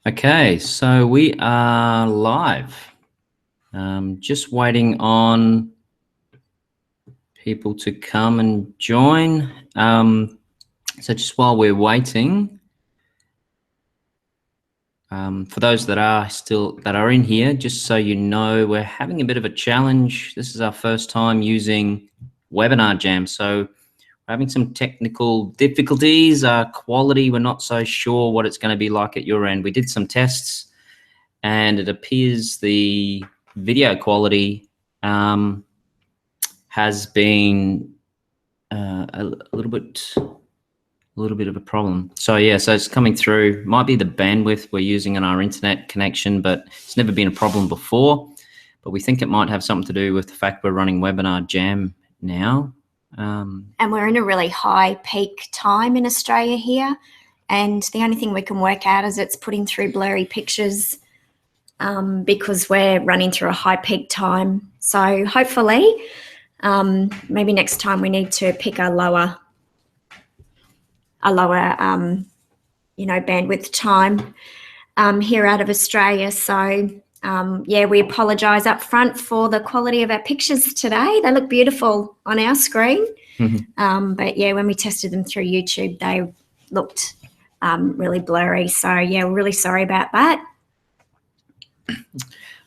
Okay, so we are live. Just waiting on people to come and join. So just while we're waiting, for those that are in here, just so you know, we're having a bit of a challenge. This is our first time using Webinar Jam, so we're having some technical difficulties. Quality, we're not so sure what it's going to be like at your end. We did some tests, and it appears the video quality has been a little bit of a problem. So yeah, so it's coming through. Might be the bandwidth we're using on our internet connection, but it's never been a problem before. But we think it might have something to do with the fact we're running Webinar Jam now. And we're in a really high peak time in Australia here. And the only thing we can work out is it's putting through blurry pictures because we're running through a high peak time. So hopefully, maybe next time we need to pick a lower bandwidth time here out of Australia. So yeah, we apologise up front for the quality of our pictures today. They look beautiful on our screen. But yeah, when we tested them through YouTube, they looked really blurry. So yeah, we're really sorry about that.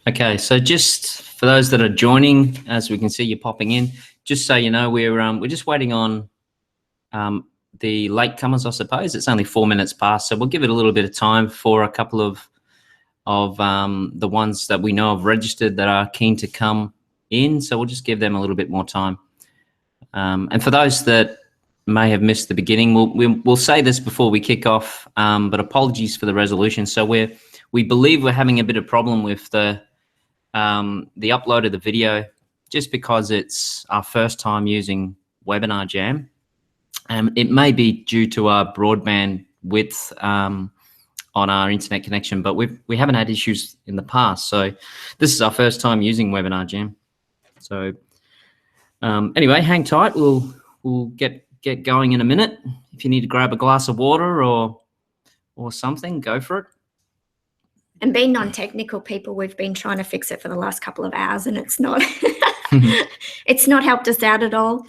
Okay, so just for those that are joining, as we can see you popping in, just so you know, we're just waiting on the latecomers, I suppose. It's only 4 minutes past, so we'll give it a little bit of time for a couple of the ones that we know have registered that are keen to come in. So we'll just give them a little bit more time. And for those that may have missed the beginning, we'll say this before we kick off, but apologies for the resolution. So we believe we're having a bit of problem with the upload of the video, just because it's our first time using Webinar Jam. It may be due to our broadband width on our internet connection, but we haven't had issues in the past. So this is our first time using Webinar Jam. So anyway, hang tight. We'll get going in a minute. If you need to grab a glass of water or something, go for it. And being non-technical people, we've been trying to fix it for the last couple of hours, and it's not it's not helped us out at all,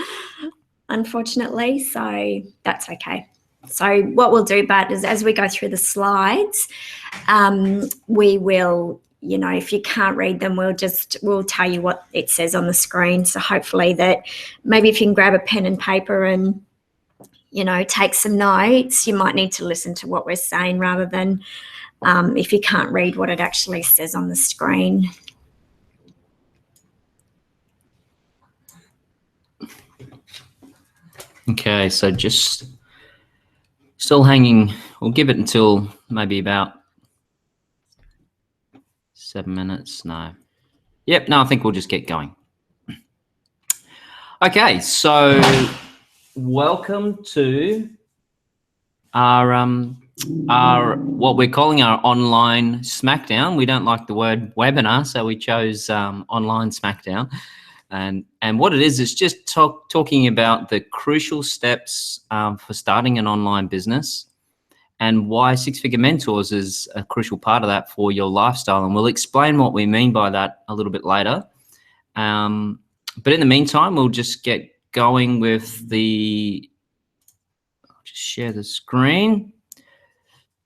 unfortunately. So that's okay. So what we'll do, but is as we go through the slides, we will, you know, if you can't read them, we'll tell you what it says on the screen. So hopefully that maybe if you can grab a pen and paper and, you know, take some notes, you might need to listen to what we're saying rather than if you can't read what it actually says on the screen. Okay, so just still hanging. We'll give it until maybe about 7 minutes. No. Yep, no, I think we'll just get going. Okay, so welcome to our what we're calling our online Smackdown. We don't like the word webinar, so we chose online Smackdown. And what it is just talking about the crucial steps for starting an online business, and why Six Figure Mentors is a crucial part of that for your lifestyle. And we'll explain what we mean by that a little bit later. But in the meantime, we'll just get going with I'll just share the screen.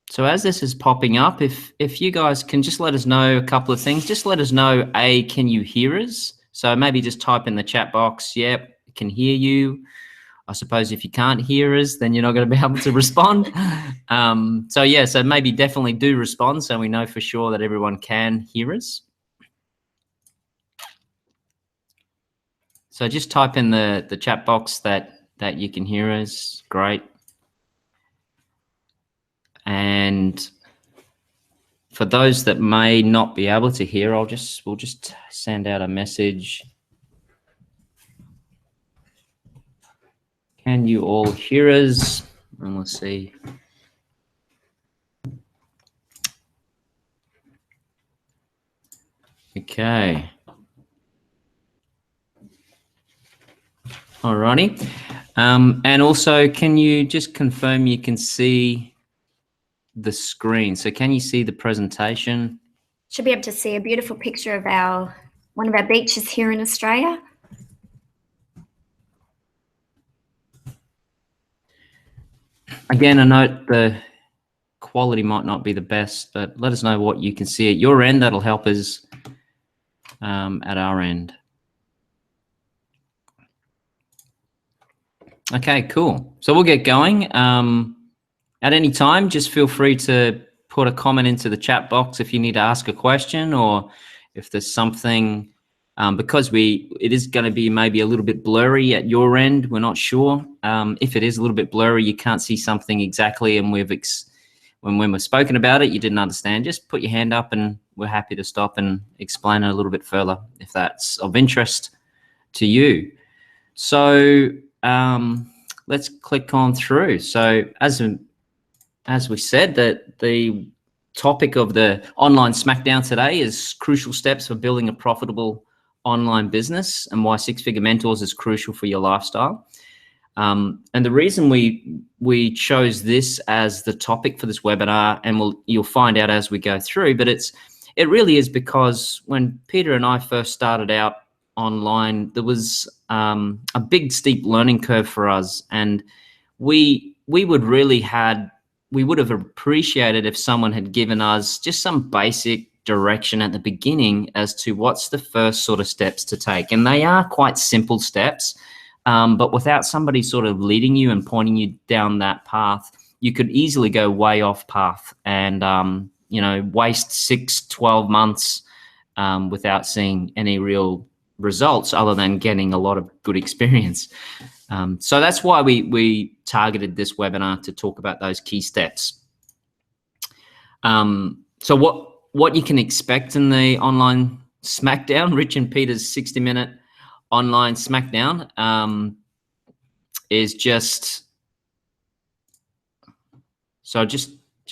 So as this is popping up, if you guys can just let us know a couple of things. Just let us know, can you hear us? So maybe just type in the chat box, yep, can hear you. I suppose if you can't hear us, then you're not going to be able to respond. So yeah, so maybe definitely do respond so we know for sure that everyone can hear us. So just type in the chat box that you can hear us. Great. And for those that may not be able to hear, we'll just send out a message. Can you all hear us? And let's see. Okay. Alrighty. And also, can you just confirm you can see the screen. So can you see the presentation? Should be able to see a beautiful picture of one of our beaches here in Australia. Again, a note, the quality might not be the best, but let us know what you can see at your end. That'll help us at our end. Okay, cool. So we'll get going. At any time, just feel free to put a comment into the chat box if you need to ask a question, or if there's something, because it is going to be maybe a little bit blurry at your end. We're not sure. If it is a little bit blurry, you can't see something exactly, and when we've spoken about it, you didn't understand, just put your hand up and we're happy to stop and explain it a little bit further if that's of interest to you. So let's click on through. So as we said, that the topic of the online Smackdown today is crucial steps for building a profitable online business and why six-figure mentors is crucial for your lifestyle. And the reason we chose this as the topic for this webinar, and you'll find out as we go through, but it really is because when Peter and I first started out online, there was a big steep learning curve for us, and we would have appreciated if someone had given us just some basic direction at the beginning as to what's the first sort of steps to take. And they are quite simple steps, but without somebody sort of leading you and pointing you down that path, you could easily go way off path and waste 6-12 months without seeing any real results other than getting a lot of good experience. So that's why we targeted this webinar to talk about those key steps. So what you can expect in the online Smackdown, Rich and Peta's 60-minute online Smackdown, is just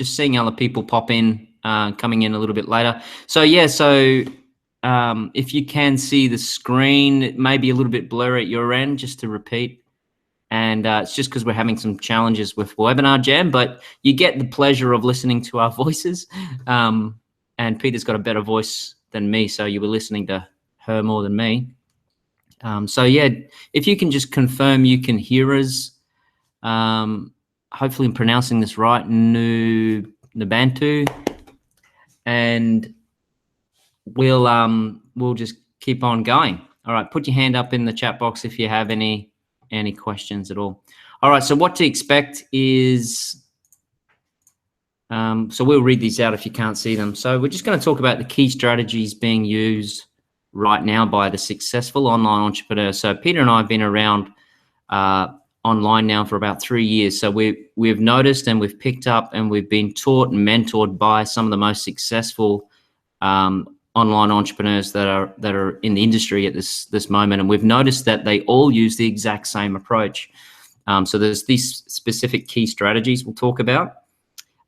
seeing other people pop in, coming in a little bit later. So yeah, if you can see the screen, it may be a little bit blurry at your end, just to repeat. And it's just because we're having some challenges with Webinar Jam, but you get the pleasure of listening to our voices. And Peter's got a better voice than me, so you were listening to her more than me. So yeah, if you can just confirm you can hear us, hopefully I'm pronouncing this right, Nubantu, and we'll just keep on going. All right, put your hand up in the chat box if you have any questions at all. All right, so what to expect is, so we'll read these out if you can't see them. So we're just going to talk about the key strategies being used right now by the successful online entrepreneur. So Peter and I have been around online now for about 3 years. So we've noticed and we've picked up and we've been taught and mentored by some of the most successful online entrepreneurs that are in the industry at this moment, and we've noticed that they all use the exact same approach. So there's these specific key strategies we'll talk about.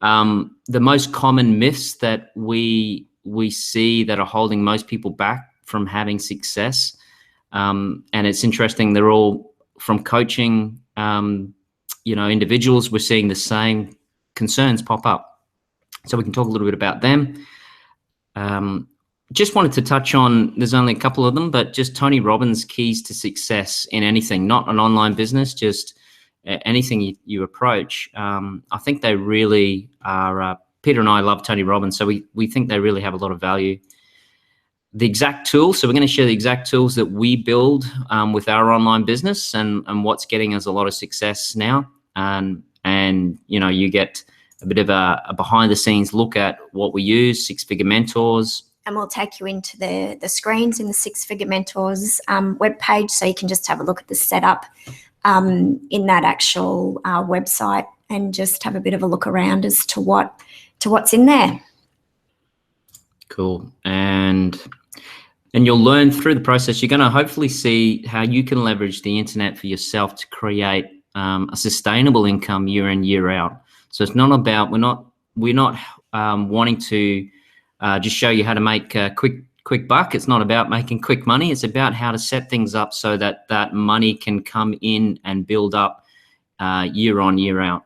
The most common myths that we see that are holding most people back from having success, and it's interesting, they're all from coaching. Individuals, we're seeing the same concerns pop up. So we can talk a little bit about them. Just wanted to touch on, there's only a couple of them, but just Tony Robbins' keys to success in anything, not an online business, just anything you approach. I think they really are, Peter and I love Tony Robbins, so we think they really have a lot of value. The exact tools, so we're going to share the exact tools that we build with our online business and what's getting us a lot of success now. And you get a bit of a behind the scenes look at what we use, Six-Figure Mentors. And we'll take you into the screens in the Six-Figure Mentors webpage, so you can just have a look at the setup in that actual website and just have a bit of a look around as to what's in there. Cool. And you'll learn through the process. You're going to hopefully see how you can leverage the internet for yourself to create a sustainable income year in, year out. So it's not about, we're not wanting to just show you how to make a quick buck. It's not about making quick money. It's about how to set things up so that that money can come in and build up year on, year out.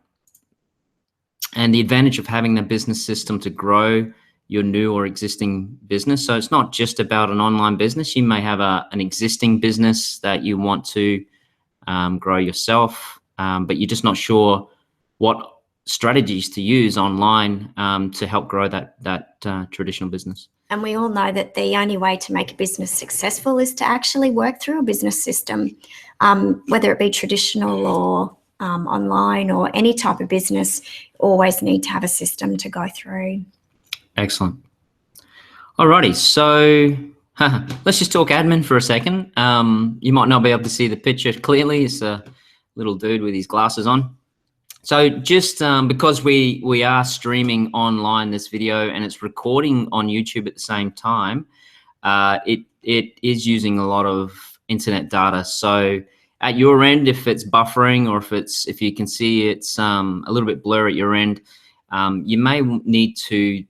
and the advantage of having the business system to grow your new or existing business. So it's not just about an online business. You may have an existing business that you want to grow yourself, but you're just not sure what strategies to use online to help grow that traditional business. And we all know that the only way to make a business successful is to actually work through a business system, whether it be traditional or online or any type of business. Always need to have a system to go through. Excellent. Alrighty, so let's just talk admin for a second. You might not be able to see the picture clearly. It's a little dude with his glasses on. So just because we are streaming online this video and it's recording on YouTube at the same time, it is using a lot of internet data. So at your end, if it's buffering or if you can see it's a little bit blurry at your end, you may need to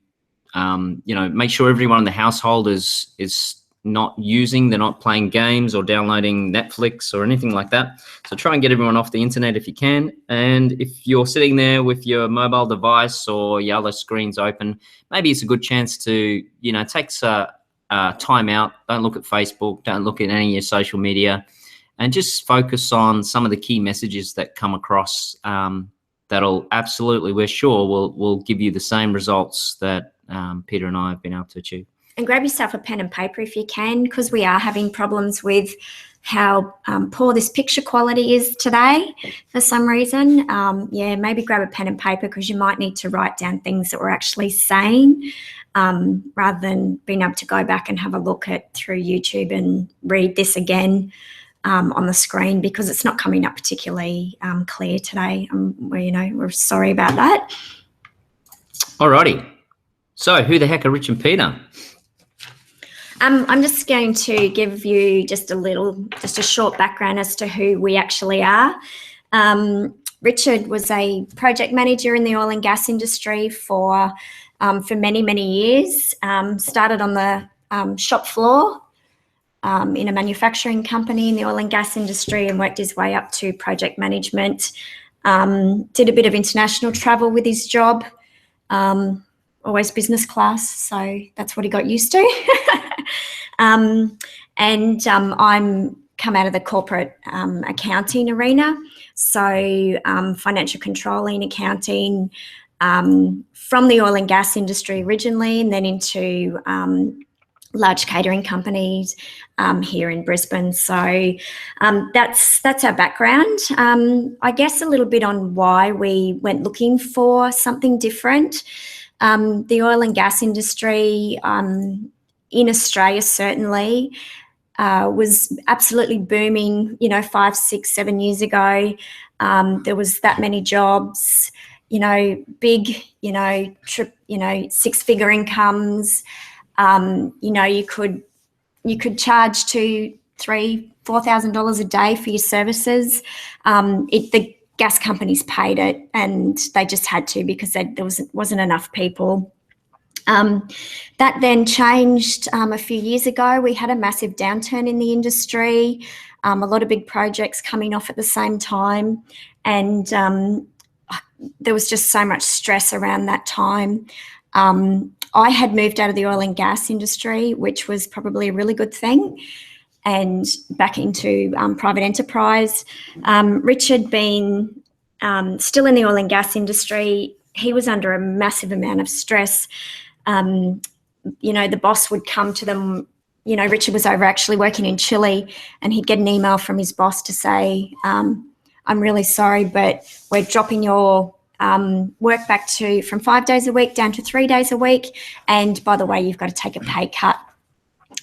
make sure everyone in the household is not they're not playing games or downloading Netflix or anything like that. So try and get everyone off the internet if you can. And if you're sitting there with your mobile device or your other screens open, maybe it's a good chance to, take time out. Don't look at Facebook, don't look at any of your social media, and just focus on some of the key messages that come across that'll absolutely, we're sure, will give you the same results that Peter and I have been able to achieve. And grab yourself a pen and paper if you can, because we are having problems with how poor this picture quality is today for some reason. Maybe grab a pen and paper, because you might need to write down things that we're actually saying rather than being able to go back and have a look at through YouTube and read this again on the screen, because it's not coming up particularly clear today. We're sorry about that. Alrighty. So who the heck are Rich and Peta? I'm just going to give you just a short background as to who we actually are. Richard was a project manager in the oil and gas industry for many, many years. Started on the shop floor in a manufacturing company in the oil and gas industry and worked his way up to project management. Did a bit of international travel with his job, always business class, so that's what he got used to. I'm come out of the corporate accounting arena, so financial controlling, accounting, from the oil and gas industry originally, and then into large catering companies here in Brisbane. So that's our background. I guess a little bit on why we went looking for something different. The oil and gas industry in Australia certainly was absolutely booming, 5, 6, 7 years ago. There was that many jobs, big, six-figure incomes. You could charge $2,000, $3,000, $4,000 a day for your services. The gas companies paid it, and they just had to, because there wasn't enough people. That then changed a few years ago. We had a massive downturn in the industry, a lot of big projects coming off at the same time, and there was just so much stress around that time. I had moved out of the oil and gas industry, which was probably a really good thing, and back into private enterprise. Richard being still in the oil and gas industry, he was under a massive amount of stress. The boss would come to them. Richard was over actually working in Chile, and he'd get an email from his boss to say, I'm really sorry, but we're dropping your work back from 5 days a week down to 3 days a week. And by the way, you've got to take a pay cut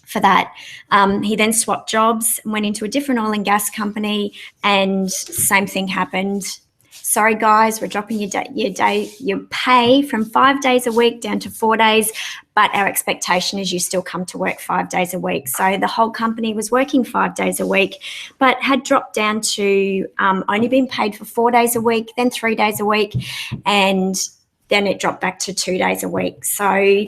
for that. He then swapped jobs and went into a different oil and gas company, and same thing happened. Sorry guys, we're dropping your pay from 5 days a week down to 4 days, but our expectation is you still come to work 5 days a week. So the whole company was working 5 days a week, but had dropped down to only being paid for 4 days a week, then 3 days a week, and then it dropped back to 2 days a week. So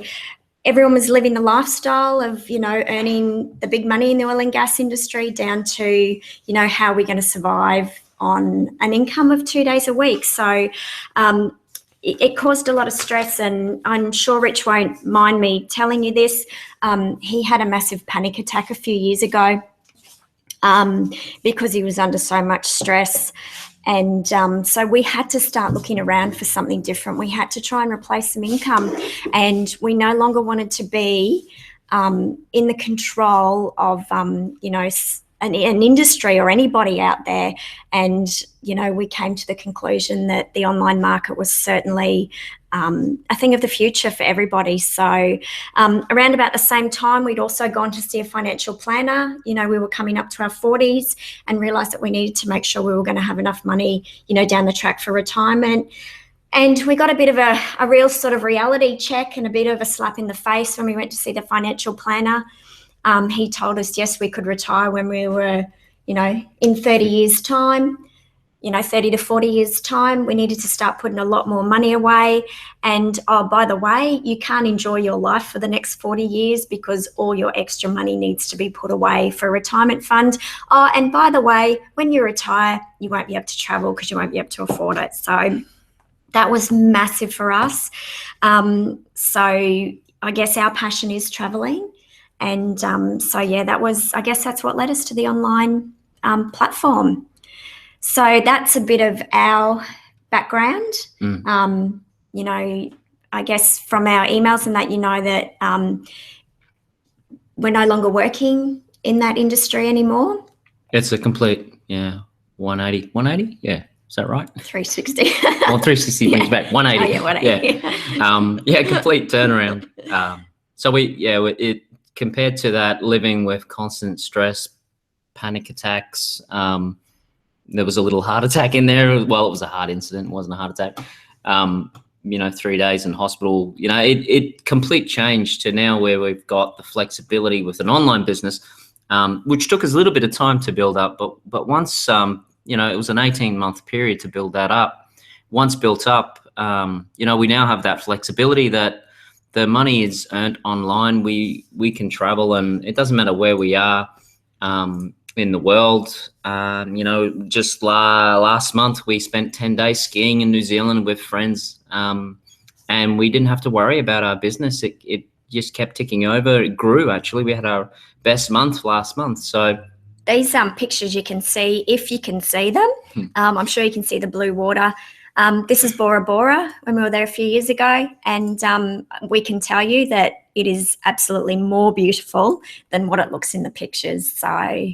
everyone was living the lifestyle of, earning the big money in the oil and gas industry, down to, how are we going to survive on an income of 2 days a week. So it caused a lot of stress, and I'm sure Rich won't mind me telling you this. He had a massive panic attack a few years ago because he was under so much stress. And so we had to start looking around for something different. We had to try and replace some income, and we no longer wanted to be in the control of, you know, an industry or anybody out there. And, you know, we came to the conclusion that the online market was certainly a thing of the future for everybody. So around about the same time, we'd also gone to see a financial planner. You know, we were coming up to our 40s and realised that we needed to make sure we were going to have enough money, you know, down the track for retirement. And we got a bit of a real sort of reality check and a bit of a slap in the face when we went to see the financial planner. He told us, yes, we could retire when we were, you know, in 30 years' time, you know, 30 to 40 years' time. We needed to start putting a lot more money away. And, oh, by the way, you can't enjoy your life for the next 40 years because all your extra money needs to be put away for a retirement fund. Oh, and by the way, when you retire, you won't be able to travel because you won't be able to afford it. So that was massive for us. So I guess our passion is traveling. And so, yeah, I guess that's what led us to the online platform. So that's a bit of our background. You know, I guess from our emails and that, you know, that we're no longer working in that industry anymore. It's a complete, 180. 180? Yeah. Is that right? 360. Well, 360 brings back 180. Oh, yeah, 180. Yeah, complete turnaround. So it compared to that, living with constant stress, panic attacks, there was a little heart attack in there. Well, it was a heart incident. It wasn't a heart attack. You know, 3 days in hospital. You know, it complete change to now where we've got the flexibility with an online business, which took us a little bit of time to build up. But once, you know, it was an 18-month period to build that up. Once built up, you know, we now have that flexibility that the money is earned online. We can travel, and it doesn't matter where we are in the world. You know, just last month we spent 10 days skiing in New Zealand with friends, and we didn't have to worry about our business. It just kept ticking over. It grew, actually. We had our best month last month. So these pictures you can see, if you can see them. I'm sure you can see the blue water. This is Bora Bora when we were there a few years ago, and we can tell you that it is absolutely more beautiful than what it looks in the pictures. So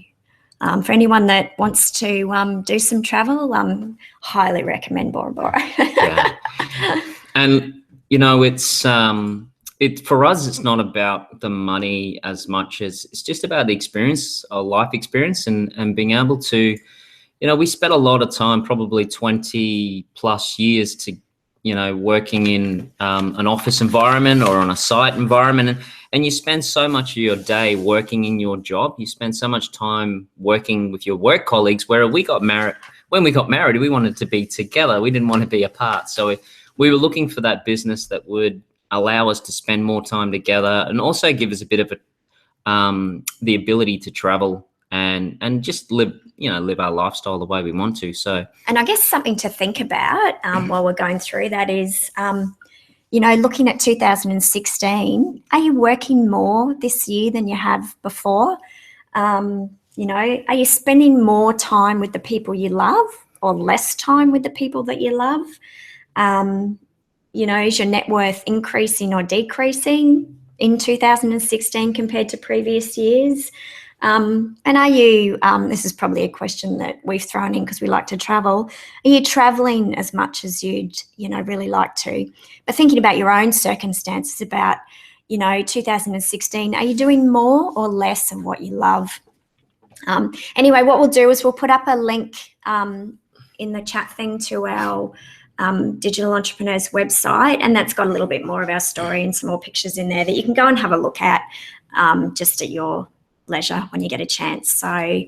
for anyone that wants to do some travel, highly recommend Bora Bora. Yeah. And, you know, it's for us, it's not about the money as much as it's just about the experience, a life experience, and being able to, you know, we spent a lot of time, probably 20 plus years to, you know, working in an office environment or on a site environment. And you spend so much of your day working in your job. You spend so much time working with your work colleagues, where when we got married, we wanted to be together. We didn't want to be apart. So we were looking for that business that would allow us to spend more time together and also give us a bit of the ability to travel and just live our lifestyle the way we want to. So, and I guess something to think about while we're going through that is, you know, looking at 2016, are you working more this year than you have before? You know, are you spending more time with the people you love or less time with the people that you love? You know, is your net worth increasing or decreasing in 2016 compared to previous years? And are you, this is probably a question that we've thrown in because we like to travel, are you traveling as much as you'd, you know, really like to? But thinking about your own circumstances about, you know, 2016, are you doing more or less of what you love? Anyway, what we'll do is we'll put up a link in the chat thing to our Digital Entrepreneurs website, and that's got a little bit more of our story and some more pictures in there that you can go and have a look at just at your leisure when you get a chance. So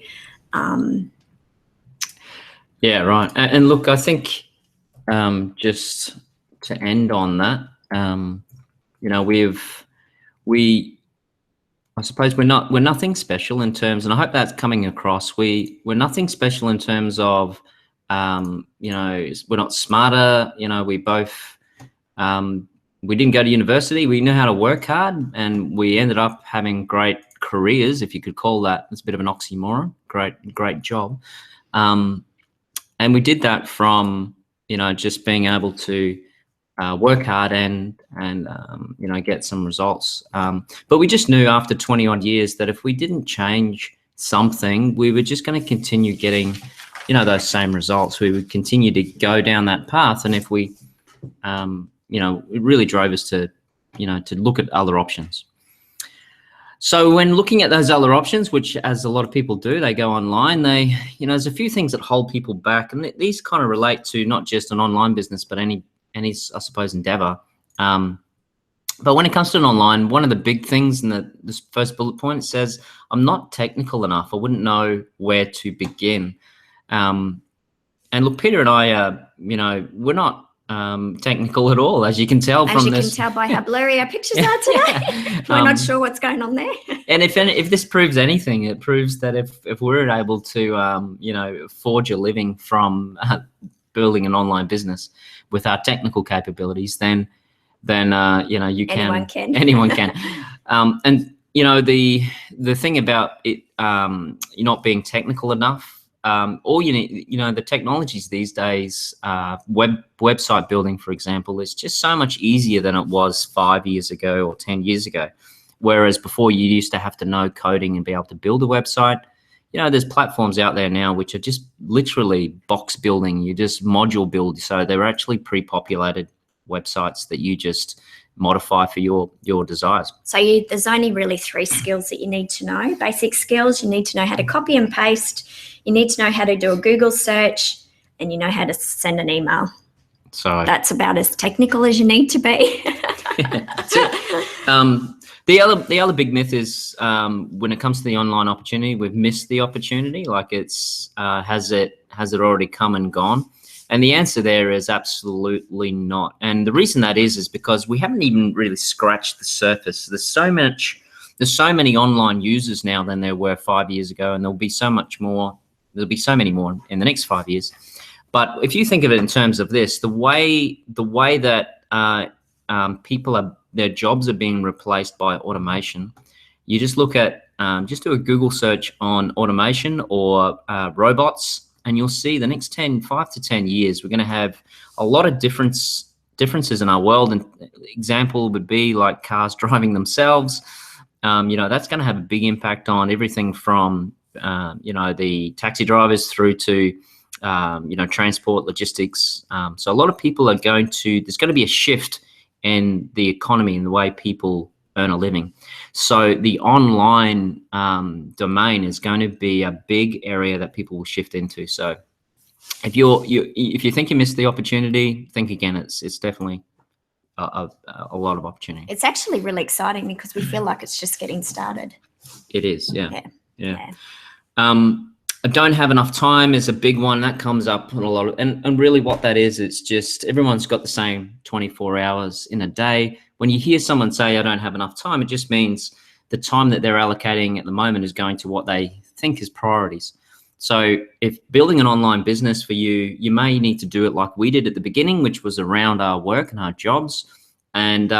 yeah, right. And look, I think just to end on that, you know, I suppose we're nothing special in terms, and I hope that's coming across. We're nothing special in terms of, you know, we're not smarter. You know, we both We didn't go to university. We knew how to work hard, and we ended up having great careers, if you could call that. It's a bit of an oxymoron. Great job. And we did that from, just being able to work hard and get some results. But we just knew after 20 odd years that if we didn't change something, we were just going to continue getting, those same results. We would continue to go down that path. And if we, it really drove us to look at other options. So when looking at those other options, which as a lot of people do, they go online, there's a few things that hold people back. And these kind of relate to not just an online business, but any, I suppose, endeavor. But when it comes to an online, one of the big things in this first bullet point, it says, I'm not technical enough. I wouldn't know where to begin. And look, Peter and I, we're not technical at all, as you can tell from this. As you can tell by how blurry our pictures are today. We're not sure what's going on there. And if this proves anything, it proves that if we're able to, forge a living from building an online business with our technical capabilities, then you can. Anyone can. And the thing about it, you're not being technical enough. All you need, the technologies these days, website building, for example, is just so much easier than it was 5 years ago or 10 years ago. Whereas before you used to have to know coding and be able to build a website. There's platforms out there now which are just literally box building. You just module build. So they're actually pre-populated websites that you just modify for your desires. So there's only really 3 skills that you need to know. Basic skills: you need to know how to copy and paste, you need to know how to do a Google search, and you know how to send an email. So that's about as technical as you need to be. That's it. The other big myth is when it comes to the online opportunity, we've missed the opportunity. Like has it already come and gone? And the answer there is absolutely not. And the reason that is because we haven't even really scratched the surface. There's so many online users now than there were 5 years ago, and there'll be so much more. There'll be so many more in the next 5 years. But if you think of it in terms of this, the way that their jobs are being replaced by automation, you just look at just do a Google search on automation or robots. And you'll see the next 5 to 10 years, we're going to have a lot of differences in our world. And example would be like cars driving themselves. That's going to have a big impact on everything from, the taxi drivers through to, transport, logistics. So a lot of people there's going to be a shift in the economy and the way people earn a living. So the online domain is going to be a big area that people will shift into. So if you think you missed the opportunity, think again. It's definitely a lot of opportunity. It's actually really exciting because we feel like it's just getting started. It is, yeah. I don't have enough time is a big one that comes up on a lot of, and really what that is, it's just everyone's got the same 24 hours in a day. When you hear someone say, I don't have enough time, it just means the time that they're allocating at the moment is going to what they think is priorities. So if building an online business for you, you may need to do it like we did at the beginning, which was around our work and our jobs. And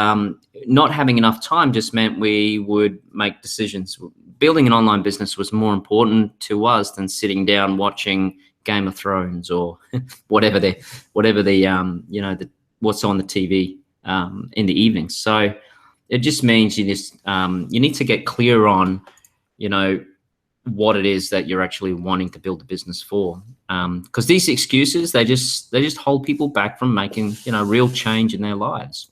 not having enough time just meant we would make decisions. Building an online business was more important to us than sitting down watching Game of Thrones or whatever the what's on the TV in the evenings. So it just means you need to get clear on, what it is that you're actually wanting to build a business for. Because these excuses, they just hold people back from making, real change in their lives.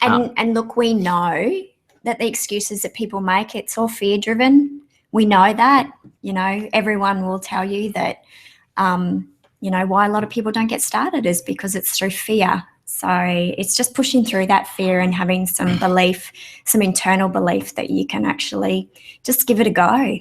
And look, we know that the excuses that people make, it's all fear driven. We know that, everyone will tell you that, why a lot of people don't get started is because it's through fear. So it's just pushing through that fear and having some belief, some internal belief that you can actually just give it a go.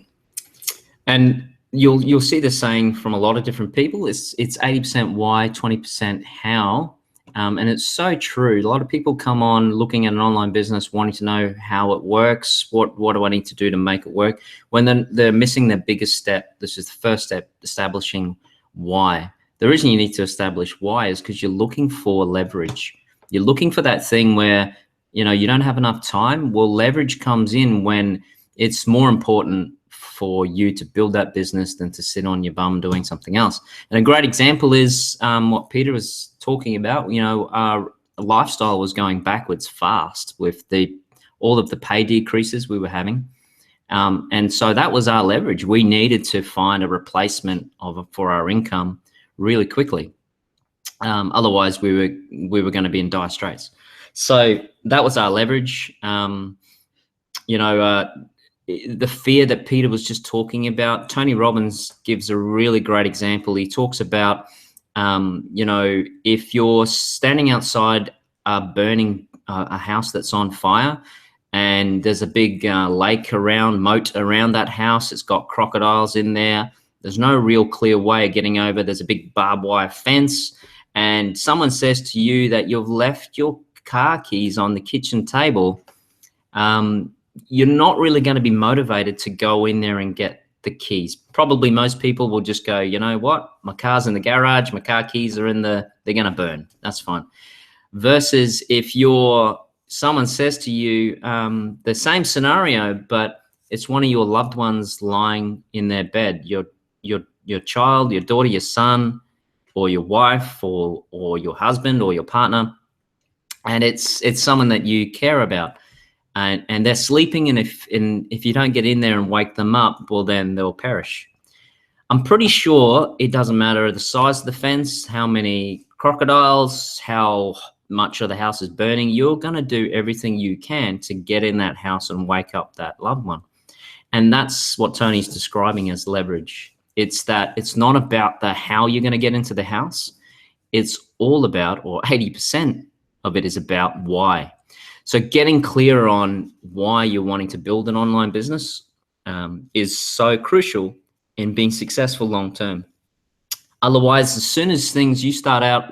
And you'll see the saying from a lot of different people. It's 80% why, 20% how. And it's so true. A lot of people come on looking at an online business, wanting to know how it works. What do I need to do to make it work? When they're missing their biggest step. This is the first step, establishing why. The reason you need to establish why is because you're looking for leverage. You're looking for that thing where, you know, you don't have enough time. Well, leverage comes in when it's more important for you to build that business than to sit on your bum doing something else. And a great example is what Peter was talking about. You know, our lifestyle was going backwards fast with all of the pay decreases we were having. And so that was our leverage. We needed to find a replacement for our income really quickly. Otherwise, we were going to be in dire straits. So that was our leverage. You know, the fear that Peter was just talking about, Tony Robbins gives a really great example. He talks about, you know, if you're standing outside burning a house that's on fire, and there's a big moat around that house. It's got crocodiles in there. There's no real clear way of getting over. There's a big barbed wire fence. And someone says to you that you've left your car keys on the kitchen table. You're not really going to be motivated to go in there and get the keys. Probably most people will just go, you know what? My car's in the garage. My car keys are they're going to burn. That's fine. Versus if someone says to you the same scenario, but it's one of your loved ones lying in their bed, your child, your daughter, your son, or your wife, or your husband, or your partner, and it's someone that you care about, and they're sleeping, and if you don't get in there and wake them up, well, then they'll perish. I'm pretty sure it doesn't matter the size of the fence, how many crocodiles, how much of the house is burning. You're going to do everything you can to get in that house and wake up that loved one. And that's what Tony's describing as leverage. It's not about the how you're going to get into the house. It's all about, or 80% of it is about why. So getting clear on why you're wanting to build an online business is so crucial in being successful long term. Otherwise, as soon as you start out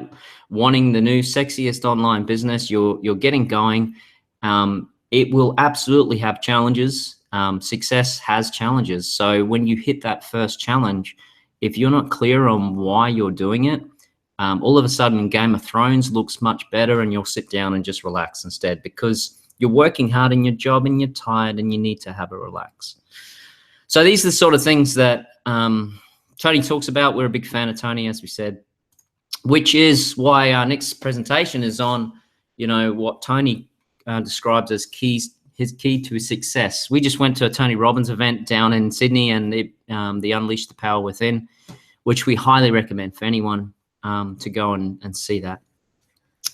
wanting the new sexiest online business, you're getting going, it will absolutely have challenges. Success has challenges. So when you hit that first challenge, if you're not clear on why you're doing it, all of a sudden Game of Thrones looks much better, and you'll sit down and just relax instead, because you're working hard in your job and you're tired and you need to have a relax. So these are the sort of things that Tony talks about. We're a big fan of Tony, as we said, which is why our next presentation is on, you know, what Tony describes as his key to his success. We just went to a Tony Robbins event down in Sydney, and they Unleash the Power Within, which we highly recommend for anyone to go and see that.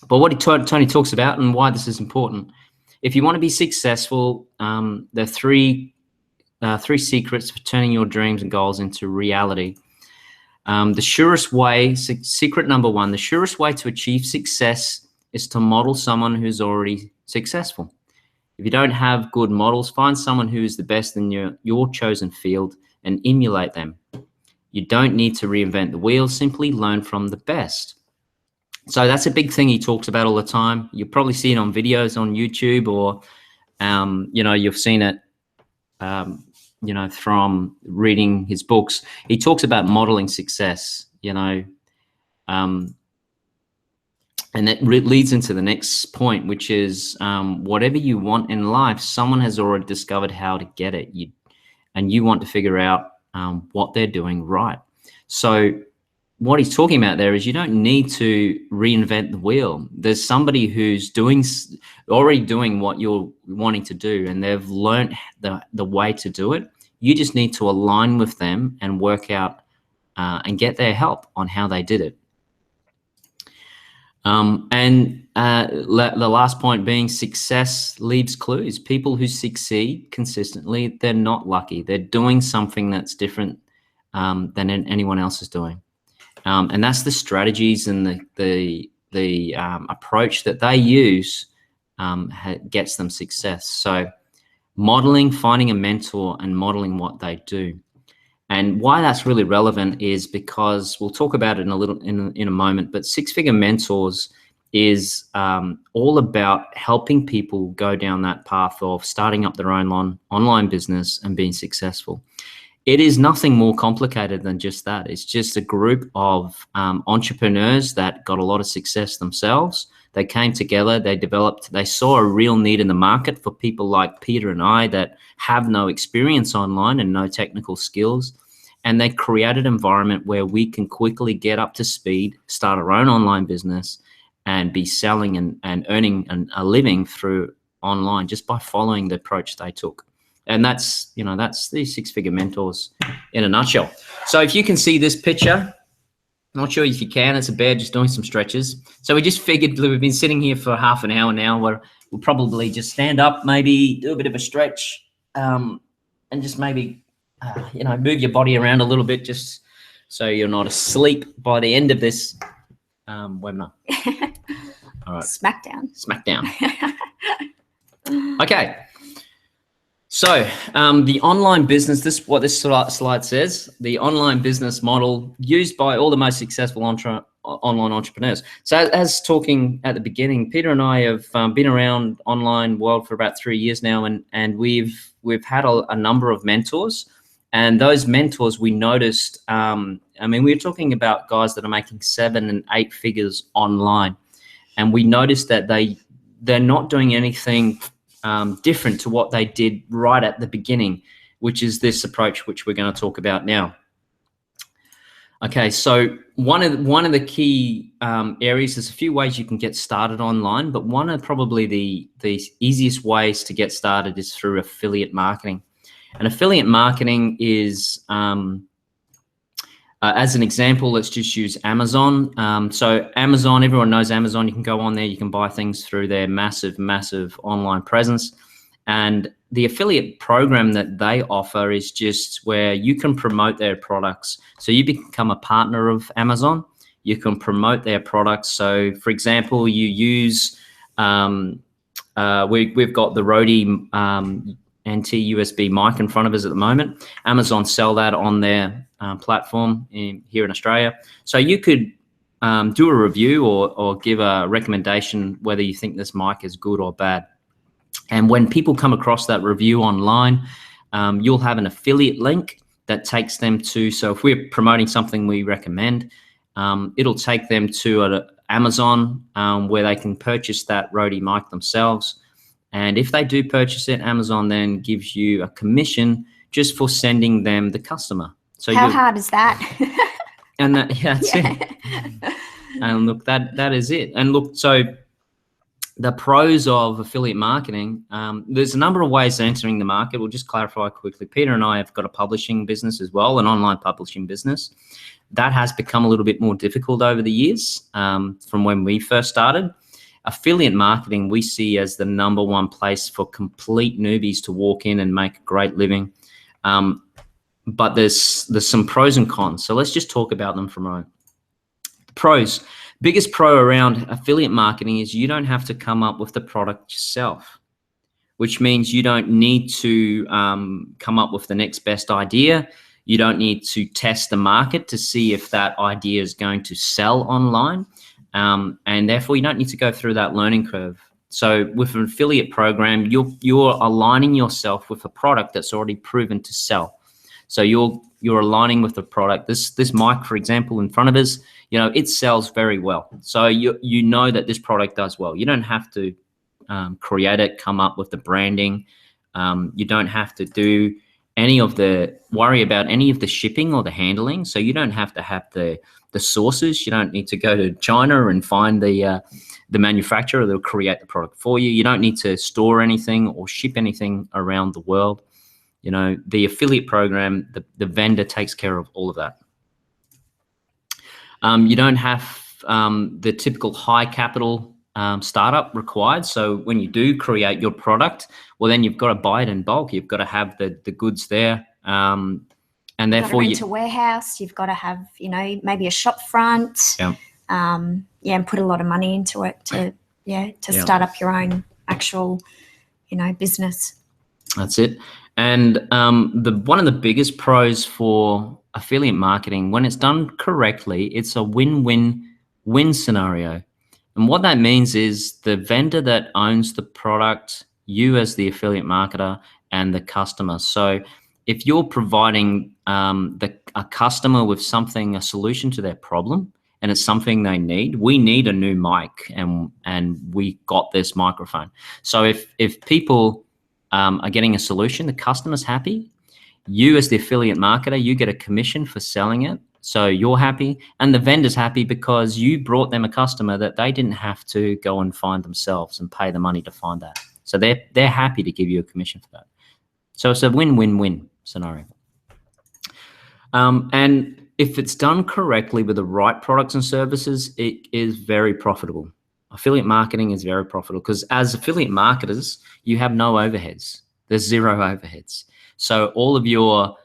But what Tony talks about and why this is important, if you want to be successful, there are three secrets for turning your dreams and goals into reality. The surest way, secret number one, the surest way to achieve success is to model someone who's already successful. If you don't have good models, find someone who is the best in your chosen field and emulate them. You don't need to reinvent the wheel, simply learn from the best. So that's a big thing he talks about all the time. You'll probably see it on videos on YouTube, or, you know, you've seen it, you know, from reading his books. He talks about modeling success, you know, and that leads into the next point, which is whatever you want in life, someone has already discovered how to get it, and you want to figure out what they're doing right. So what he's talking about there is you don't need to reinvent the wheel. There's somebody who's already doing what you're wanting to do, and they've learned the way to do it. You just need to align with them and work out and get their help on how they did it. The last point being, success leaves clues. People who succeed consistently, they're not lucky. They're doing something that's different than anyone else is doing. And that's the strategies and the approach that they use gets them success. So modeling, finding a mentor and modeling what they do. And why that's really relevant is because we'll talk about it in a moment, but Six Figure Mentors is all about helping people go down that path of starting up their own online business and being successful. It is nothing more complicated than just that. It's just a group of entrepreneurs that got a lot of success themselves They came together, they saw a real need in the market for people like Peter and I that have no experience online and no technical skills. And they created an environment where we can quickly get up to speed, start our own online business, and be selling and earning a living through online just by following the approach they took. And that's the Six-Figure Mentors in a nutshell. So if you can see this picture, not sure if you can, it's a bear just doing some stretches. So we just figured we've been sitting here for half an hour now. We'll probably just stand up, maybe do a bit of a stretch, and just maybe, move your body around a little bit just so you're not asleep by the end of this webinar. All right. Smackdown. Okay. So the online business, this is what this slide says, the online business model used by all the most successful online entrepreneurs. So as talking at the beginning, Peter and I have been around online world for about 3 years now, and we've had a number of mentors. And those mentors, we noticed, we were talking about guys that are making 7 and 8 figures online. And we noticed that they're not doing anything different to what they did right at the beginning, which is this approach, which we're going to talk about now. Okay, so one of the key areas, there's a few ways you can get started online, but one of probably the easiest ways to get started is through affiliate marketing. And affiliate marketing is, as an example, let's just use Amazon. So Amazon, everyone knows Amazon. You can go on there, you can buy things through their massive online presence. And the affiliate program that they offer is just where you can promote their products. So you become a partner of Amazon. You can promote their products. So for example, you use, we've got the Rode NT USB mic in front of us at the moment. Amazon sell that on their platform here in Australia. So you could do a review or give a recommendation whether you think this mic is good or bad. And when people come across that review online, you'll have an affiliate link that takes them to, so if we're promoting something we recommend, it'll take them to Amazon where they can purchase that Rode mic themselves. And if they do purchase it, Amazon then gives you a commission just for sending them the customer. So how hard is that? And that's it. And look, that is it. And look, so the pros of affiliate marketing, there's a number of ways of entering the market. We'll just clarify quickly. Peter and I have got a publishing business as well, an online publishing business. That has become a little bit more difficult over the years from when we first started. Affiliate marketing we see as the #1 place for complete newbies to walk in and make a great living. But there's some pros and cons. So let's just talk about them for a moment. Pros. Biggest pro around affiliate marketing is you don't have to come up with the product yourself, which means you don't need to come up with the next best idea. You don't need to test the market to see if that idea is going to sell online. And therefore, you don't need to go through that learning curve. So with an affiliate program, you're aligning yourself with a product that's already proven to sell. So you're aligning with the product. This mic, for example, in front of us, it sells very well. So you know that this product does well. You don't have to create it, come up with the branding. You don't have to do worry about any of the shipping or the handling. So you don't have to have the sources. You don't need to go to China and find the manufacturer that'll create the product for you. You don't need to store anything or ship anything around the world. The affiliate program, the vendor takes care of all of that. You don't have the typical high capital startup required. So when you do create your product, well, then you've got to buy it in bulk. You've got to have the goods there. And therefore you've got to rent a warehouse. You've got to have, maybe a shop front. Yeah. And put a lot of money into it to start up your own actual, business. That's it. And one of the biggest pros for affiliate marketing, when it's done correctly, it's a win-win-win scenario. And what that means is the vendor that owns the product, you as the affiliate marketer, and the customer. So if you're providing a customer with a solution to their problem, and it's something they need. We need a new mic, and we got this microphone. So if people are getting a solution, the customer's happy. You as the affiliate marketer, you get a commission for selling it. So you're happy, and the vendor's happy because you brought them a customer that they didn't have to go and find themselves and pay the money to find that. So they're happy to give you a commission for that. So it's a win-win-win scenario. And if it's done correctly with the right products and services, it is very profitable. Affiliate marketing is very profitable because as affiliate marketers, you have no overheads. There's zero overheads. So all of your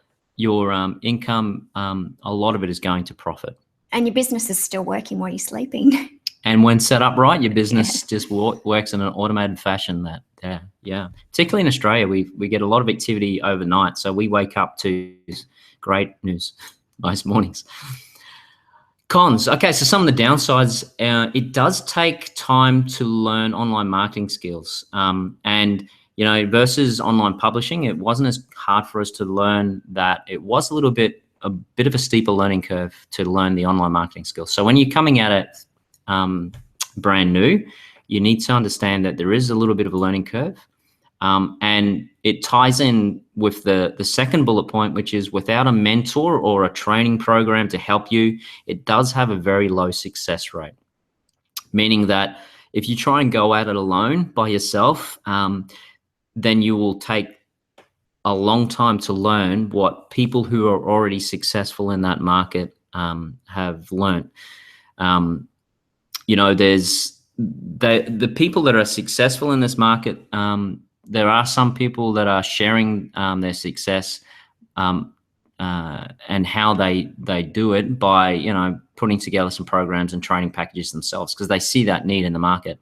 income, a lot of it is going to profit. And your business is still working while you're sleeping. And when set up right, your business just works in an automated fashion. Particularly in Australia, we get a lot of activity overnight. So we wake up to great news most mornings. Cons. Okay, so some of the downsides. It does take time to learn online marketing skills. And versus online publishing, it wasn't as hard for us to learn that. It was a bit of a steeper learning curve to learn the online marketing skills. So when you're coming at it brand new, you need to understand that there is a little bit of a learning curve. And it ties in with the second bullet point, which is without a mentor or a training program to help you, it does have a very low success rate. Meaning that if you try and go at it alone by yourself, then you will take a long time to learn what people who are already successful in that market have learned. There's the people that are successful in this market. There are some people that are sharing their success and how they do it by putting together some programs and training packages themselves because they see that need in the market.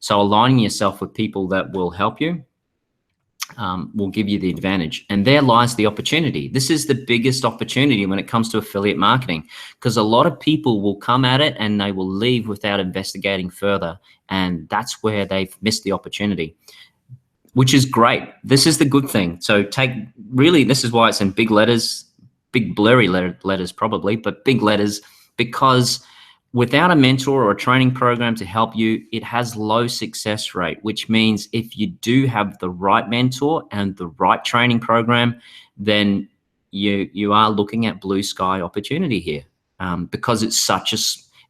So aligning yourself with people that will help you will give you the advantage. And there lies the opportunity. This is the biggest opportunity when it comes to affiliate marketing because a lot of people will come at it and they will leave without investigating further. And that's where they've missed the opportunity, which is great. This is the good thing. So this is why it's in big letters, big blurry letters probably, but big letters, because without a mentor or a training program to help you, it has low success rate, which means if you do have the right mentor and the right training program, then you are looking at blue sky opportunity here because it's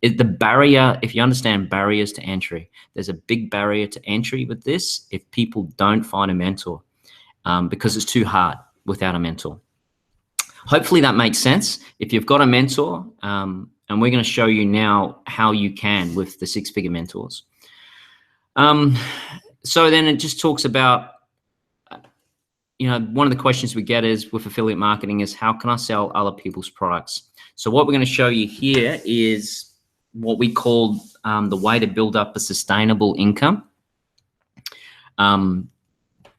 the barrier. If you understand barriers to entry, there's a big barrier to entry with this if people don't find a mentor because it's too hard without a mentor. Hopefully that makes sense. If you've got a mentor, and we're going to show you now how you can with the six-figure mentors. So then it just talks about, one of the questions we get is with affiliate marketing is how can I sell other people's products? So what we're going to show you here is what we call the way to build up a sustainable income.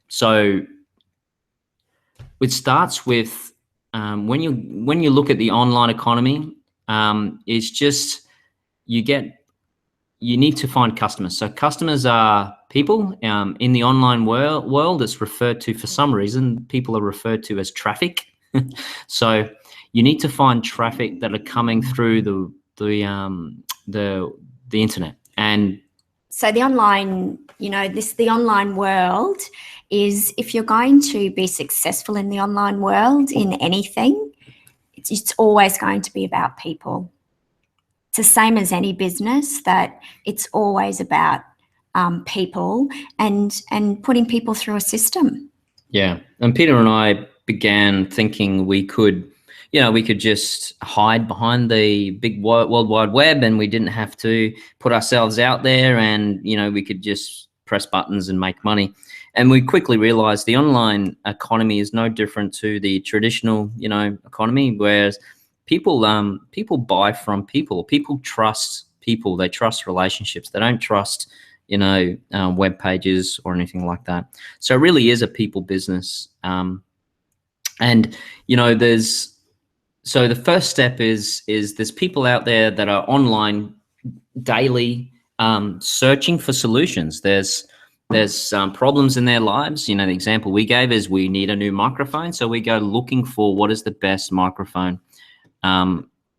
So it starts with when you look at the online economy, it's just you need to find customers. So customers are people in the online world. It's referred to, for some reason, people are referred to as traffic. So you need to find traffic that are coming through the internet. And so the online, the online world is, if you're going to be successful in the online world in anything, it's always going to be about people. It's the same as any business, that it's always about people and putting people through a system. Yeah, and Peter and I began thinking we could just hide behind the big World Wide Web and we didn't have to put ourselves out there and, we could just press buttons and make money. And we quickly realized the online economy is no different to the traditional, economy, whereas people buy from people. People trust people. They trust relationships. They don't trust, web pages or anything like that. So it really is a people business. So the first step is there's people out there that are online daily searching for solutions. There's problems in their lives. The example we gave is we need a new microphone. So we go looking for what is the best microphone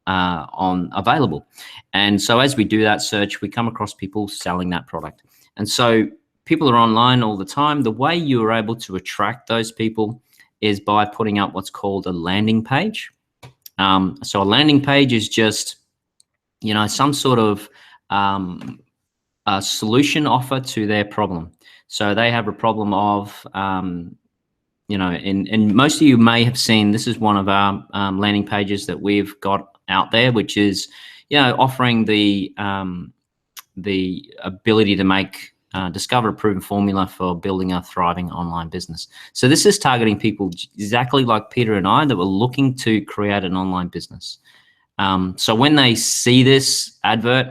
on available. And so as we do that search, we come across people selling that product. And so people are online all the time. The way you are able to attract those people is by putting up what's called a landing page. So a landing page is just, some sort of a solution offer to their problem. So they have a problem of, and most of you may have seen, this is one of our landing pages that we've got out there, which is, offering the ability to discover a proven formula for building a thriving online business. So this is targeting people exactly like Peter and I that were looking to create an online business. So when they see this advert,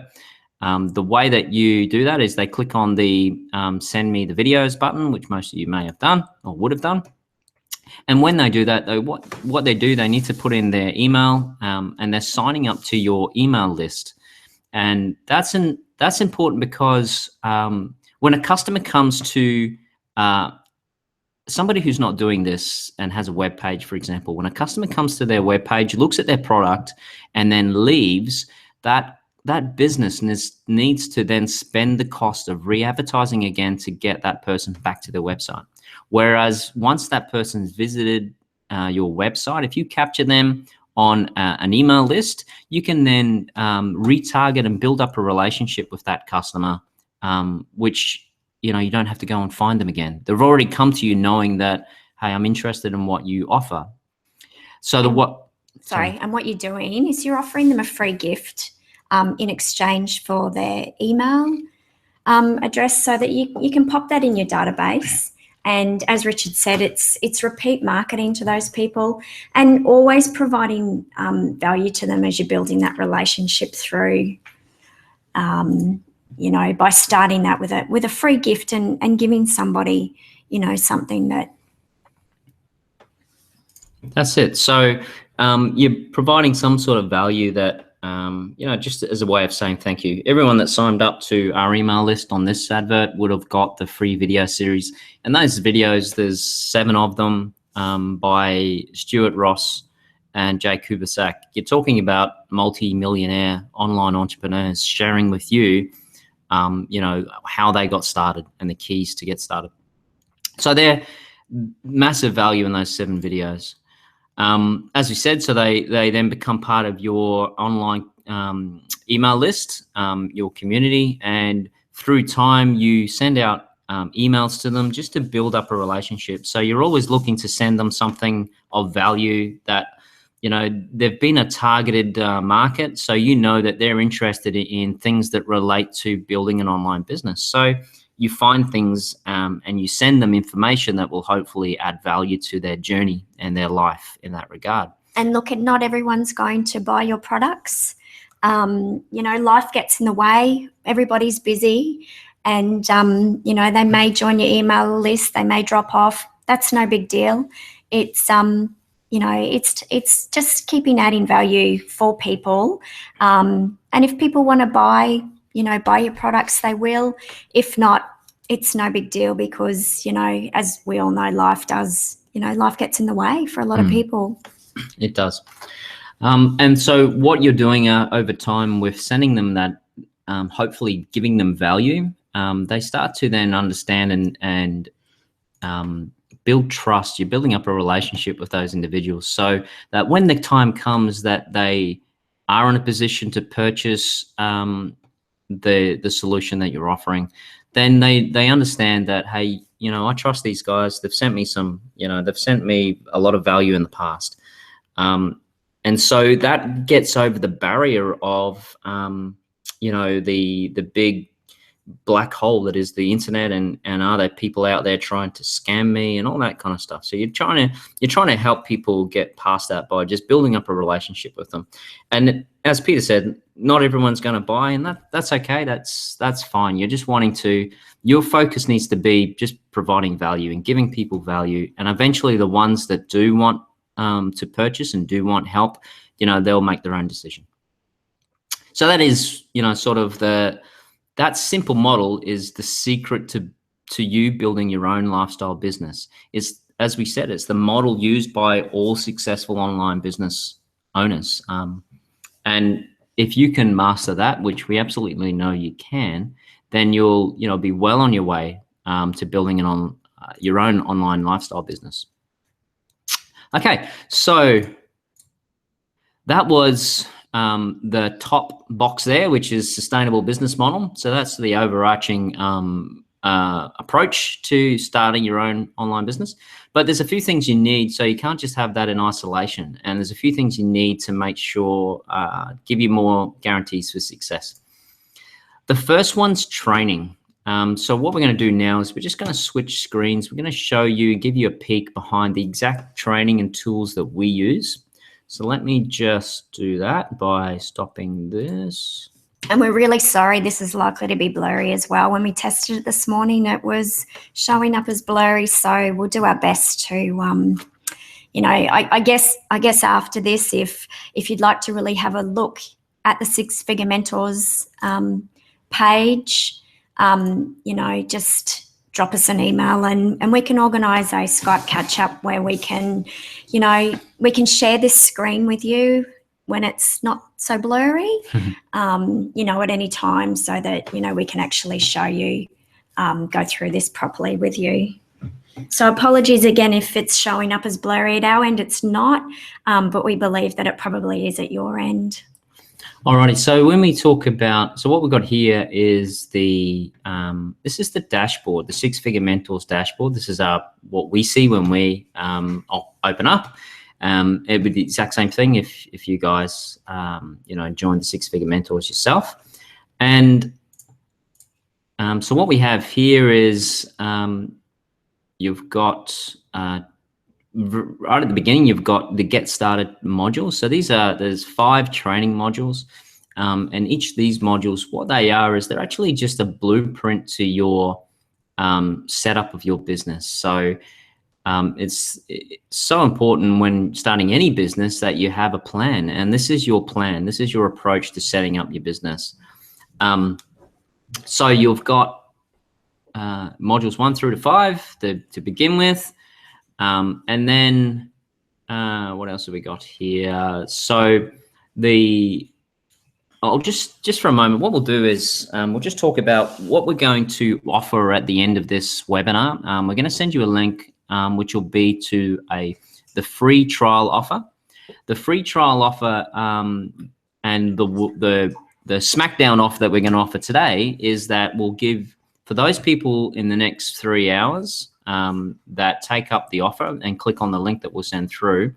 the way that you do that is they click on the send me the videos button, which most of you may have done or would have done. And when they do that, though, what they do, they need to put in their email, and they're signing up to your email list. And that's important because when a customer comes to somebody who's not doing this and has a web page, for example, when a customer comes to their web page, looks at their product, and then leaves, that business needs to then spend the cost of re-advertising again to get that person back to their website. Whereas once that person's visited your website, if you capture them on an email list, you can then retarget and build up a relationship with that customer, which you don't have to go and find them again. They've already come to you knowing that, hey, I'm interested in what you offer. So and what you're doing is you're offering them a free gift in exchange for their email address, so that you can pop that in your database. And as Richard said, it's repeat marketing to those people, and always providing value to them as you're building that relationship through, by starting that with a free gift and giving somebody, something that. That's it. So you're providing some sort of value that, just as a way of saying thank you. Everyone that signed up to our email list on this advert would have got the free video series. And those videos, there's 7 of them by Stuart Ross and Jay Kubasak. You're talking about multi-millionaire online entrepreneurs sharing with you, how they got started and the keys to get started. So they're massive value in those 7 videos. As we said, so they then become part of your online email list, your community, and through time you send out emails to them just to build up a relationship. So you're always looking to send them something of value that, they've been a targeted market, so that they're interested in things that relate to building an online business. So you find things and you send them information that will hopefully add value to their journey and their life in that regard. And look, not everyone's going to buy your products. Life gets in the way. Everybody's busy, and they may join your email list. They may drop off. That's no big deal. It's it's just keeping adding value for people. And if people want to buy your products, they will. If not, it's no big deal, because, as we all know, life gets in the way for a lot of people. It does. And so what you're doing over time with sending them that, hopefully giving them value, they start to then understand and build trust. You're building up a relationship with those individuals, so that when the time comes that they are in a position to purchase the solution that you're offering, then they understand that, hey, I trust these guys. They've sent me they've sent me a lot of value in the past. And so that gets over the barrier of, the big black hole that is the internet, and are there people out there trying to scam me and all that kind of stuff. So you're trying to help people get past that by just building up a relationship with them. And as Peter said, not everyone's going to buy, and that's okay. That's fine. You're just your focus needs to be just providing value and giving people value. And eventually the ones that do want to purchase and do want help, they'll make their own decision. So that is, sort of that simple model is the secret to you building your own lifestyle business. Is, as we said, it's the model used by all successful online business owners. And if you can master that, which we absolutely know you can, then you'll be well on your way to building your own online lifestyle business. Okay, so that was the top box there, which is sustainable business model. So that's the overarching approach to starting your own online business. But there's a few things you need, so you can't just have that in isolation. And there's a few things you need to make sure give you more guarantees for success. The first one's training. So what we're going to do now is we're just going to switch screens. We're going to give you a peek behind the exact training and tools that we use. So let me just do that by stopping this. And we're really sorry, this is likely to be blurry as well. When we tested it this morning, it was showing up as blurry. So we'll do our best to, I guess after this, if you'd like to really have a look at the Six Figure Mentors page, just drop us an email and we can organise a Skype catch up where we can share this screen with you when it's not so blurry, at any time, so that, we can actually show you, go through this properly with you. So apologies again if it's showing up as blurry at our end. It's not, but we believe that it probably is at your end. Alrighty, so when we talk about, so what we've got here is this is the dashboard, the Six Figure Mentors dashboard. This is what we see when we open up. It would be the exact same thing if you guys, join the Six Figure Mentors yourself. And so what we have here is you've got, right at the beginning, you've got the Get Started modules. So there's 5 training modules. And each of these modules, what they are is they're actually just a blueprint to your setup of your business. So it's so important when starting any business that you have a plan, and this is your plan. This is your approach to setting up your business. So you've got modules 1 through to 5 to begin with, and then what else have we got here? So just for a moment, what we'll do is we'll just talk about what we're going to offer at the end of this webinar. We're going to send you a link which will be to the free trial offer. The free trial offer and the Smackdown offer that we're going to offer today is that we'll give, for those people in the next 3 hours that take up the offer and click on the link that we'll send through,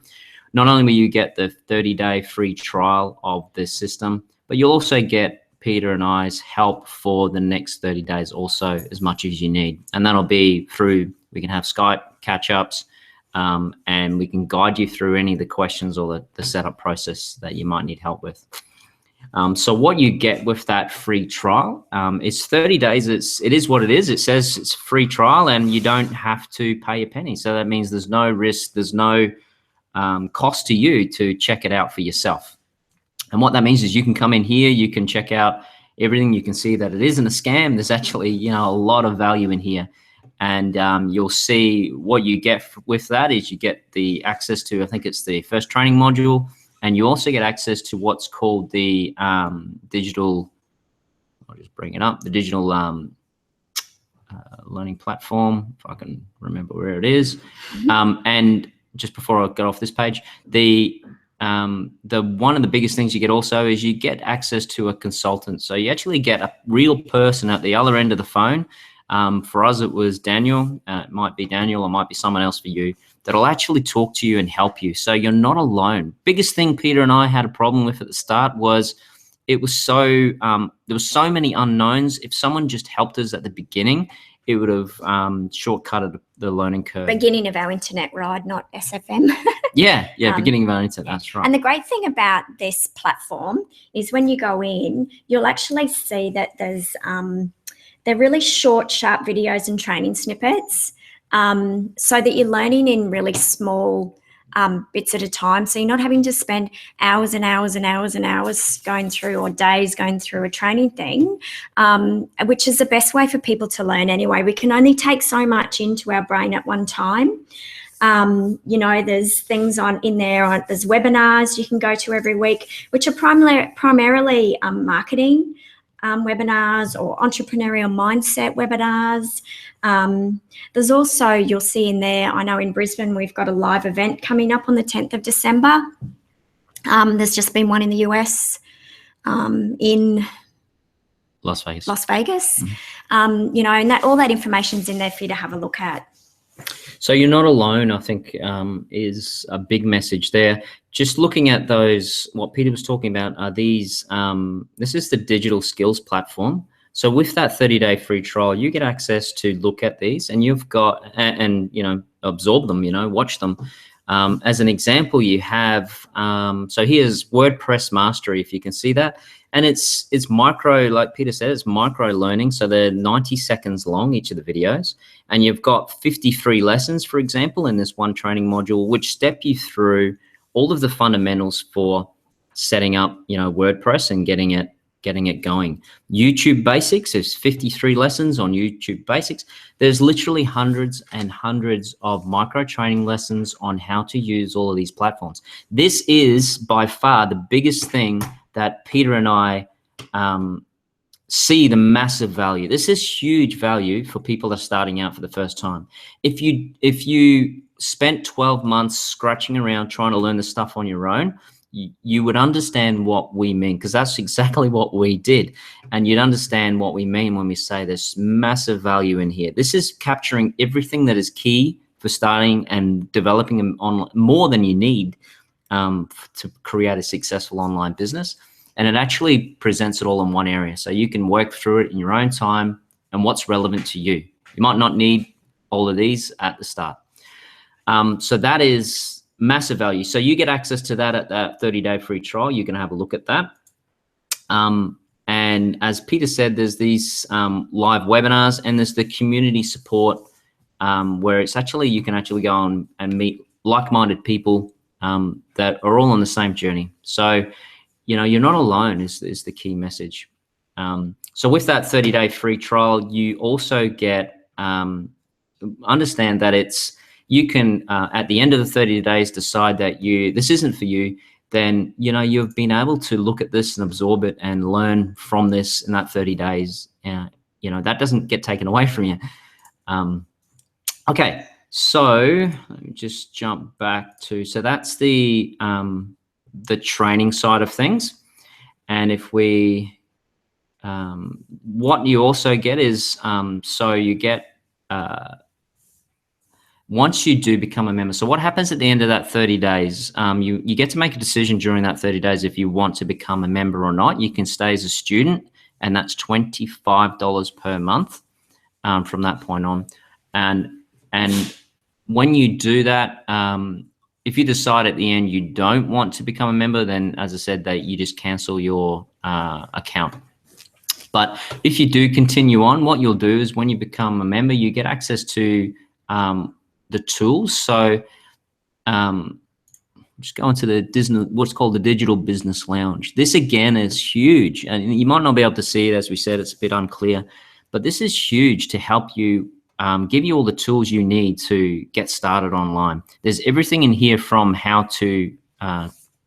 not only will you get the 30-day free trial of this system, but you'll also get Peter and I's help for the next 30 days also, as much as you need. And that'll be through, we can have Skype catch-ups, and we can guide you through any of the questions or the setup process that you might need help with. So what you get with that free trial, it's 30 days. It is what it is. It says it's free trial and you don't have to pay a penny. So that means there's no risk, there's no cost to you to check it out for yourself. And what that means is you can come in here, you can check out everything. You can see that it isn't a scam. There's actually, a lot of value in here. And you'll see what you get with that is you get the access to, I think it's the first training module, and you also get access to what's called the digital, I'll just bring it up, the digital learning platform, if I can remember where it is. And just before I get off this page, the one of the biggest things you get also is you get access to a consultant. So you actually get a real person at the other end of the phone. For us, it was Daniel. It might be Daniel, or might be someone else for you that'll actually talk to you and help you. So you're not alone. Biggest thing Peter and I had a problem with at the start was it was so there was so many unknowns. If someone just helped us at the beginning, it would have shortcutted the learning curve. Beginning of our internet ride, not SFM. Yeah, beginning of our internet, that's right. And the great thing about this platform is when you go in, you'll actually see that there's they're really short, sharp videos and training snippets, so that you're learning in really small bits at a time. So you're not having to spend hours and hours and hours and hours going through, or days going through a training thing, which is the best way for people to learn anyway. We can only take so much into our brain at one time. You know, there's things in there. There's webinars you can go to every week, which are primarily marketing webinars or entrepreneurial mindset webinars. There's also, you'll see in there, I know in Brisbane we've got a live event coming up on the 10th of December. There's just been one in the US in Las Vegas. You know, and all that information's in there for you to have a look at. So you're not alone, I think, is a big message there. Just looking at those, what Peter was talking about are these, this is the digital skills platform. So with that 30-day free trial, you get access to look at these, and you've got, and you know, absorb them, you know, watch them. As an example, you have, so here's WordPress Mastery, if you can see that. And it's micro, like Peter said, it's micro learning. So they're 90 seconds long, each of the videos. And you've got 53 lessons, for example, in this one training module, which step you through all of the fundamentals for setting up, you know, WordPress and getting it going. YouTube Basics, there's 53 lessons on YouTube Basics. There's literally hundreds and hundreds of micro training lessons on how to use all of these platforms. This is by far the biggest thing that Peter and I see the massive value. This is huge value for people that are starting out for the first time. If you spent 12 months scratching around trying to learn the stuff on your own, you would understand what we mean, because that's exactly what we did. And you'd understand what we mean when we say there's massive value in here. This is capturing everything that is key for starting and developing on more than you need to create a successful online business. And it actually presents it all in one area. So you can work through it in your own time and what's relevant to you. You might not need all of these at the start. So that is massive value. So you get access to that at that 30-day free trial. You can have a look at that. And as Peter said, there's these live webinars, and there's the community support where it's actually, you can actually go on and meet like-minded people that are all on the same journey. So, you know, you're not alone is the key message. So with that 30-day free trial, you also get, understand that you can, at the end of the 30 days, decide that this isn't for you. Then, you know, you've been able to look at this and absorb it and learn from this in that 30 days. You know, that doesn't get taken away from you. Okay, so let me just jump back to, so that's the training side of things. And if we, what you also get is, so you get, once you do become a member, so what happens at the end of that 30 days, you get to make a decision during that 30 days if you want to become a member or not. You can stay as a student, and that's $25 per month from that point on. And when you do that, if you decide at the end you don't want to become a member, then as I said, that you just cancel your account. But if you do continue on, what you'll do is when you become a member, you get access to the tools. So just go into the what's called the Digital Business Lounge. This again is huge, and you might not be able to see it. As we said, it's a bit unclear, but this is huge to help you, give you all the tools you need to get started online. There's everything in here from how to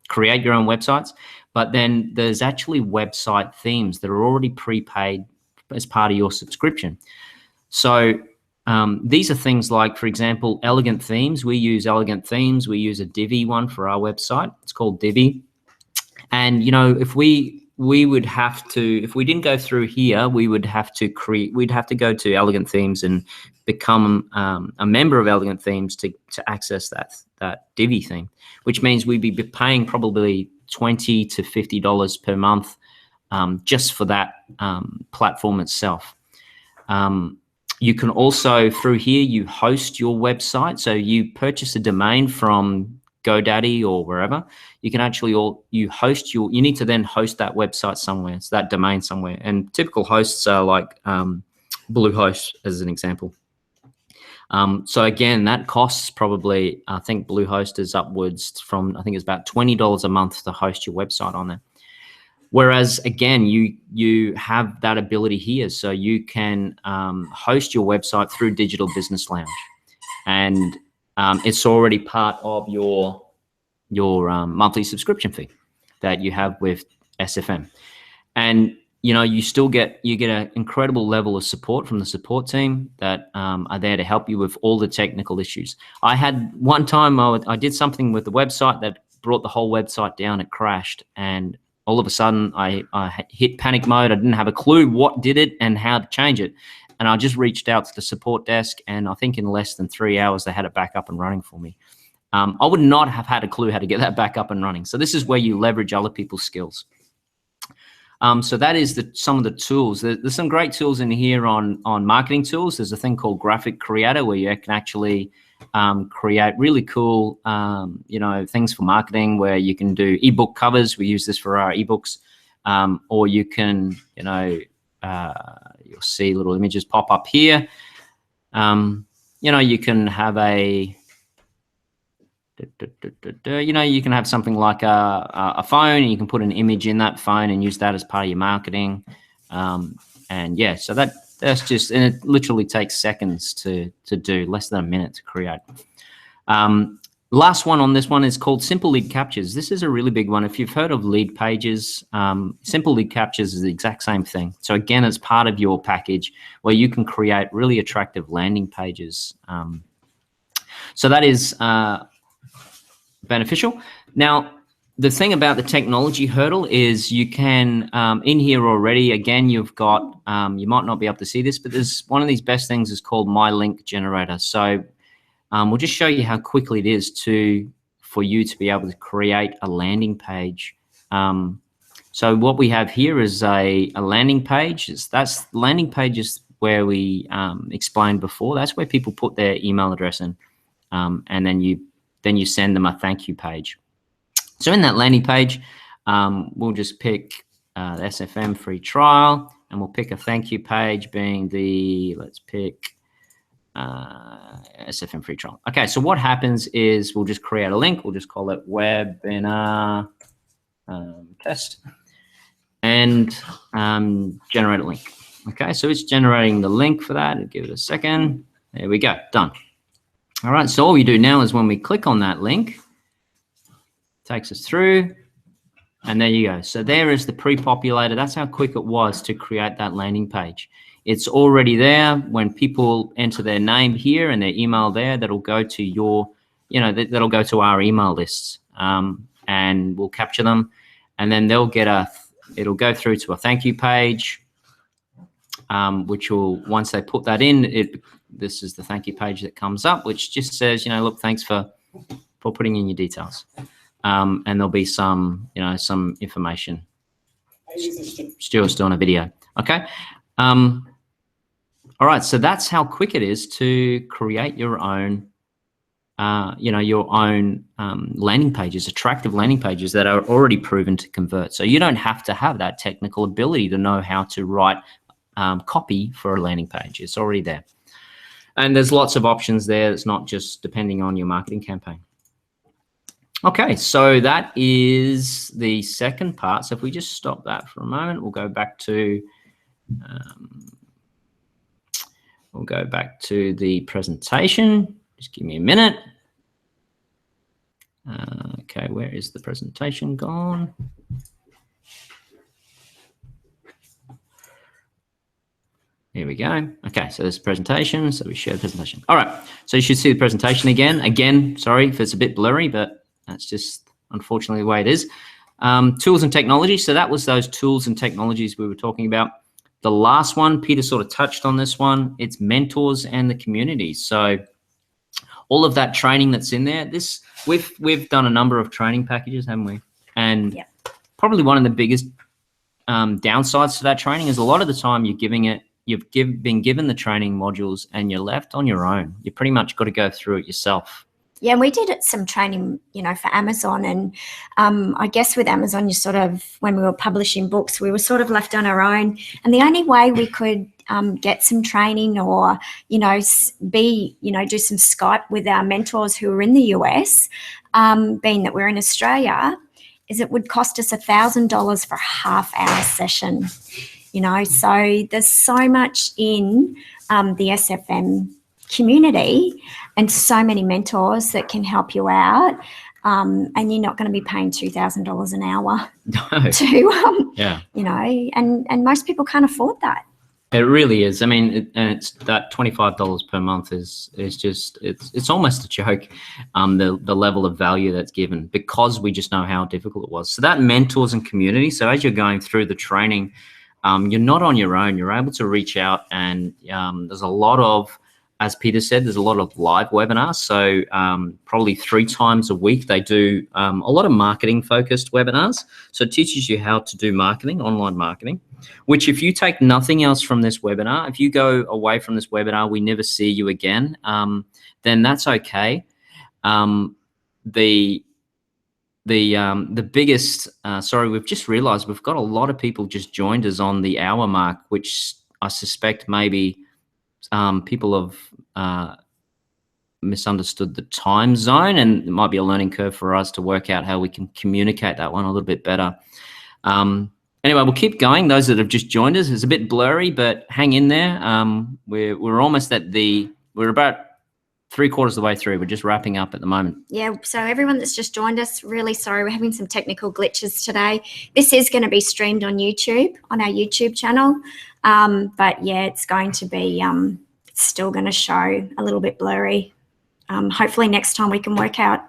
create your own websites, but then there's actually website themes that are already prepaid as part of your subscription. So these are things like, for example, elegant themes. We use elegant themes. We use a Divi one for our website. It's called Divi. And, you know, if we would have to, if we didn't go through here, we would have to we'd have to go to Elegant Themes and become a member of Elegant Themes to access that Divi theme, which means we'd be paying probably $20 to $50 per month just for that platform itself. You can also, through here, you host your website. So you purchase a domain from GoDaddy or wherever. You can actually, you need to then host that website somewhere, so that domain somewhere. And typical hosts are like Bluehost, as an example. So again, that costs probably, I think Bluehost is upwards from, I think it's about $20 a month to host your website on there. Whereas again, you have that ability here, so you can host your website through Digital Business Lounge, and it's already part of your monthly subscription fee that you have with SFM. And you still get an incredible level of support from the support team that are there to help you with all the technical issues. I had one time I did something with the website that brought the whole website down. It crashed, and all of a sudden I hit panic mode. I didn't have a clue what did it and how to change it. And I just reached out to the support desk, and I think in less than 3 hours, they had it back up and running for me. I would not have had a clue how to get that back up and running. So this is where you leverage other people's skills. So that is some of the tools. There's some great tools in here on marketing tools. There's a thing called Graphic Creator where you can actually create really cool, things for marketing, where you can do ebook covers. We use this for our ebooks, or you can, you'll see little images pop up here. You can have you can have something like a phone, and you can put an image in that phone and use that as part of your marketing. And yeah, so that's just, and it literally takes seconds to do, less than a minute to create. Last one on this one is called Simple Lead Captures. This is a really big one. If you've heard of lead pages, Simple Lead Captures is the exact same thing. So again, it's part of your package where you can create really attractive landing pages. So that is beneficial. Now, the thing about the technology hurdle is you can, in here already, again, you've got, you might not be able to see this, but there's one of these best things is called My Link Generator. So we'll just show you how quickly it is for you to be able to create a landing page. So what we have here is a landing page. That's landing pages where we explained before. That's where people put their email address in, and then you send them a thank you page. So in that landing page, we'll just pick the SFM free trial, and we'll pick a thank you page being let's pick SFM free trial. Okay, so what happens is we'll just create a link. We'll just call it webinar test and generate a link. Okay, so it's generating the link for that. Give it a second. There we go, done. All right, so all we do now is when we click on that link, takes us through, and there you go. So there is the pre-populated. That's how quick it was to create that landing page. It's already there. When people enter their name here and their email there, that'll go to your, that'll go to our email lists, and we'll capture them, and then they'll get it'll go through to a thank you page, which will, once they put that in, this is the thank you page that comes up, which just says, look, thanks for putting in your details. And there'll be some, some information. Stuart's doing a video. Okay. All right. So that's how quick it is to create your own, your own landing pages, attractive landing pages that are already proven to convert. So you don't have to have that technical ability to know how to write copy for a landing page. It's already there. And there's lots of options there. It's not just depending on your marketing campaign. Okay, so that is the second part. So if we just stop that for a moment, we'll go back to the presentation. Just give me a minute. Okay, where is the presentation gone? Here we go. Okay, so there's the presentation. So we share the presentation. All right, so you should see the presentation again. Again, sorry if it's a bit blurry, but that's just unfortunately the way it is. Tools and technology. So that was those tools and technologies we were talking about. The last one, Peter sort of touched on this one. It's mentors and the community. So all of that training that's in there. We've done a number of training packages, haven't we? And yeah, probably one of the biggest downsides to that training is a lot of the time you're giving it. You've been given the training modules and you're left on your own. You pretty much got to go through it yourself. Yeah, and we did some training, for Amazon. And I guess with Amazon, you sort of, when we were publishing books, we were sort of left on our own. And the only way we could get some training or, do some Skype with our mentors who are in the US, being that we're in Australia, is it would cost us $1,000 for a half-hour session. So there's so much in the SFM community and so many mentors that can help you out. And you're not going to be paying $2,000 an hour to, yeah, you know, and most people can't afford that. It really is. I mean, and it's that $25 per month is just it's almost a joke. The level of value that's given, because we just know how difficult it was. So that mentors and community. So as you're going through the training, you're not on your own. You're able to reach out, and there's a lot of, as Peter said, there's a lot of live webinars. So probably 3 times a week they do a lot of marketing focused webinars. So it teaches you how to do marketing, online marketing, which if you take nothing else from this webinar, if you go away from this webinar, we never see you again, then that's okay. The biggest, sorry, we've just realized we've got a lot of people just joined us on the hour mark, which I suspect maybe people have misunderstood the time zone, and it might be a learning curve for us to work out how we can communicate that one a little bit better. Anyway, we'll keep going. Those that have just joined us, it's a bit blurry, but hang in there. We're almost at we're about 3/4 of the way through. We're just wrapping up at the moment. Yeah, so everyone that's just joined us, really sorry. We're having some technical glitches today. This is going to be streamed on YouTube, on our YouTube channel. But yeah, it's going to be, it's still going to show a little bit blurry. Hopefully next time we can work out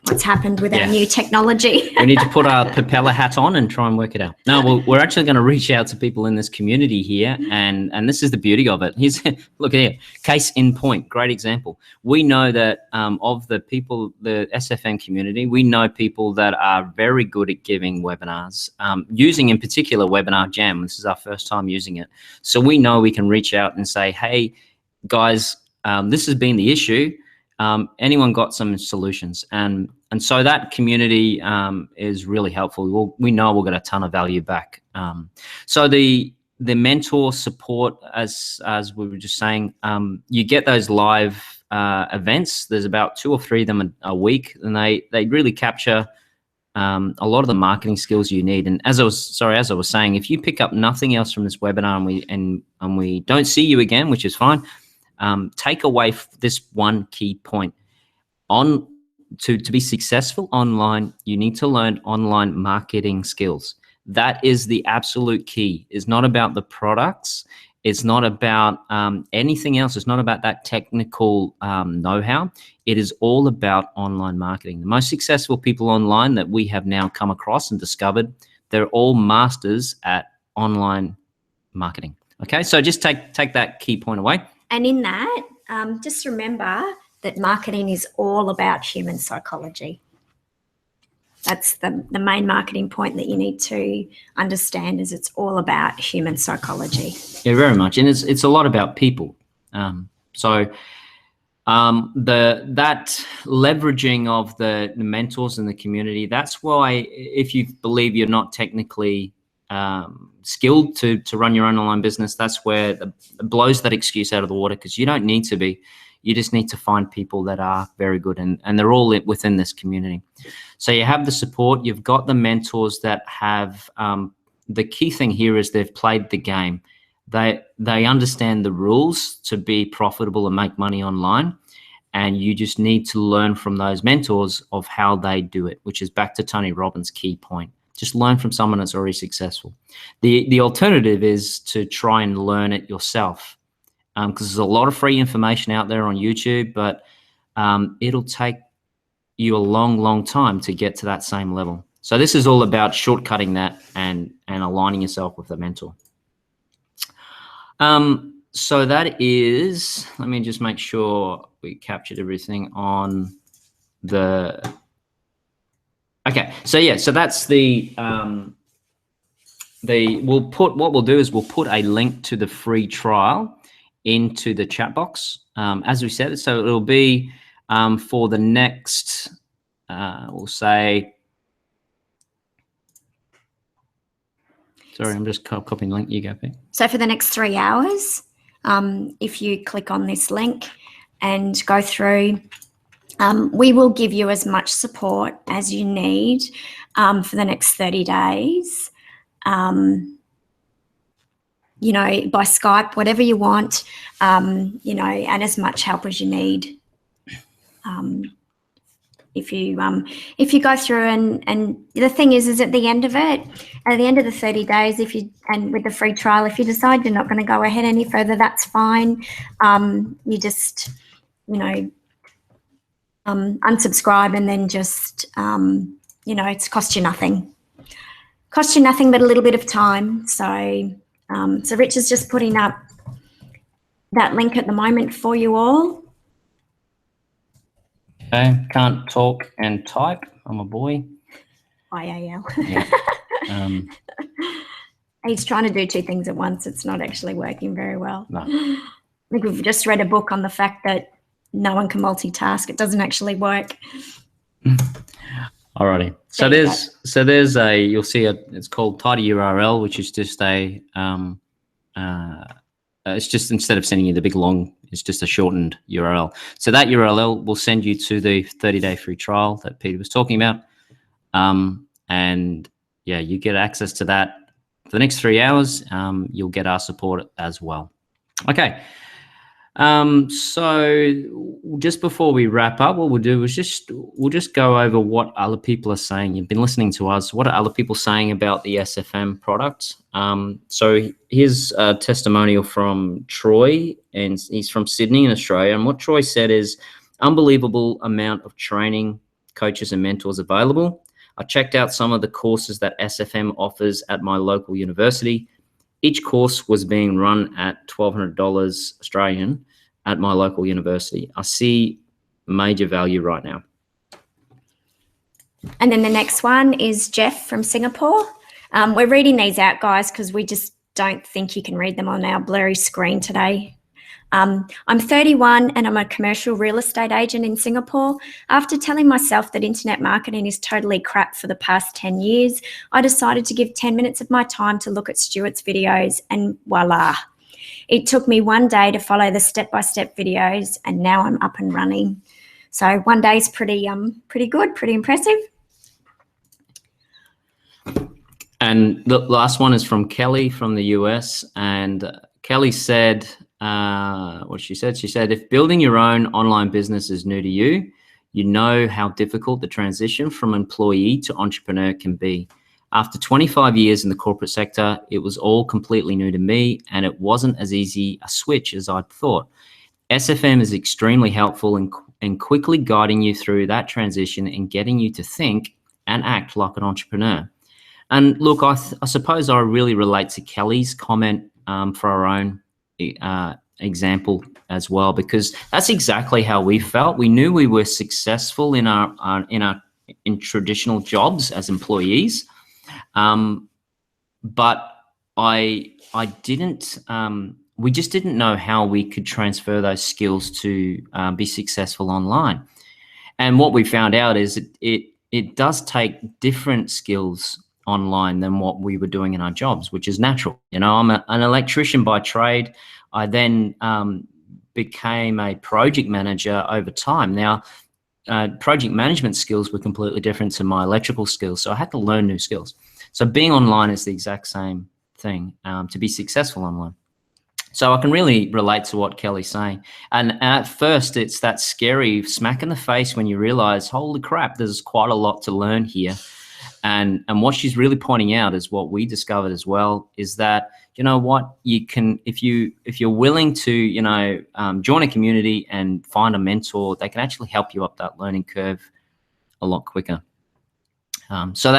what's happened with our new technology. We need to put our propeller hat on and try and work it out. No, we're actually going to reach out to people in this community here, and this is the beauty of it. Here's, look here, case in point, great example. We know that of the people, the SFM community, we know people that are very good at giving webinars, using in particular Webinar Jam. This is our first time using it. So we know we can reach out and say, hey, guys, this has been the issue. Anyone got some solutions? And so that community is really helpful. We know we'll get a ton of value back. So the mentor support, as we were just saying, you get those live events. There's about 2 or 3 of them a week, and they really capture a lot of the marketing skills you need. And as I was saying, if you pick up nothing else from this webinar and we don't see you again, which is fine, take away this one key point. To be successful online, you need to learn online marketing skills. That is the absolute key. It's not about the products. It's not about anything else. It's not about that technical know-how. It is all about online marketing. The most successful people online that we have now come across and discovered, they're all masters at online marketing. Okay, so just take that key point away. And in that, just remember that marketing is all about human psychology. That's the main marketing point that you need to understand, is it's all about human psychology. Yeah, very much. And it's a lot about people. That leveraging of the mentors in the community, that's why if you believe you're not technically skilled to run your own online business, that's where it blows that excuse out of the water, because you don't need to be. You just need to find people that are very good, and they're all within this community. So you have the support, you've got the mentors that have, the key thing here is they've played the game. They understand the rules to be profitable and make money online, and you just need to learn from those mentors of how they do it, which is back to Tony Robbins' key point. Just learn from someone that's already successful. The alternative is to try and learn it yourself, because there's a lot of free information out there on YouTube, but it'll take you a long, long time to get to that same level. So this is all about shortcutting that and aligning yourself with a mentor. So that is, let me just make sure we captured everything on the, okay. So yeah, so that's what we'll do is we'll put a link to the free trial into the chat box, as we said. So it'll be for the next, we'll say, sorry, I'm just copying the link. You go, Pete. So for the next 3 hours, if you click on this link and go through, we will give you as much support as you need for the next 30 days. by Skype, whatever you want, and as much help as you need. If you go through and the thing is at the end of it, at the end of the 30 days, and with the free trial, if you decide you're not going to go ahead any further, that's fine. You just, unsubscribe, and then just, it's cost you nothing. Cost you nothing but a little bit of time. So Rich is just putting up that link at the moment for you all. Okay, can't talk and type. I'm a boy. IAL. Yeah. He's trying to do two things at once. It's not actually working very well. No. I think we've just read a book on the fact that no one can multitask. It doesn't actually work. Alrighty. So there's a, you'll see it's called Tidy URL, which is just a it's just, instead of sending you the big long, it's just a shortened URL. So that URL will send you to the 30-day free trial that Peter was talking about. And yeah, you get access to that for the next 3 hours. You'll get our support as well. Okay. So just before we wrap up, what we'll do is we'll just go over what other people are saying. You've been listening to us. What are other people saying about the SFM product? So here's a testimonial from Troy, and he's from Sydney in Australia. And what Troy said is, unbelievable amount of training, coaches and mentors available. I checked out some of the courses that SFM offers at my local university. Each course was being run at $1,200 Australian at my local university. I see major value right now. And then the next one is Jeff from Singapore. We're reading these out, guys, because we just don't think you can read them on our blurry screen today. I'm 31 and I'm a commercial real estate agent in Singapore. After telling myself that internet marketing is totally crap for the past 10 years, I decided to give 10 minutes of my time to look at Stuart's videos, and voila. It took me one day to follow the step-by-step videos, and now I'm up and running. So one day is pretty good, pretty impressive. And the last one is from Kelly from the US, and Kelly said, what she said, if building your own online business is new to you, you know how difficult the transition from employee to entrepreneur can be. After 25 years in the corporate sector, it was all completely new to me, and it wasn't as easy a switch as I'd thought. SFM is extremely helpful in quickly guiding you through that transition and getting you to think and act like an entrepreneur. And look, I suppose I really relate to Kelly's comment for our own example as well, because that's exactly how we felt. We knew we were successful in traditional jobs as employees, but I didn't. We just didn't know how we could transfer those skills to be successful online. And what we found out is it does take different skills online than what we were doing in our jobs, which is natural. I'm an electrician by trade. I then became a project manager over time. Now, project management skills were completely different to my electrical skills, so I had to learn new skills. So being online is the exact same thing to be successful online. So I can really relate to what Kelly's saying. And at first, it's that scary smack in the face when you realize, holy crap, there's quite a lot to learn here. And what she's really pointing out is what we discovered as well, is that, you know what, you can, if you're willing to, join a community and find a mentor, they can actually help you up that learning curve a lot quicker. So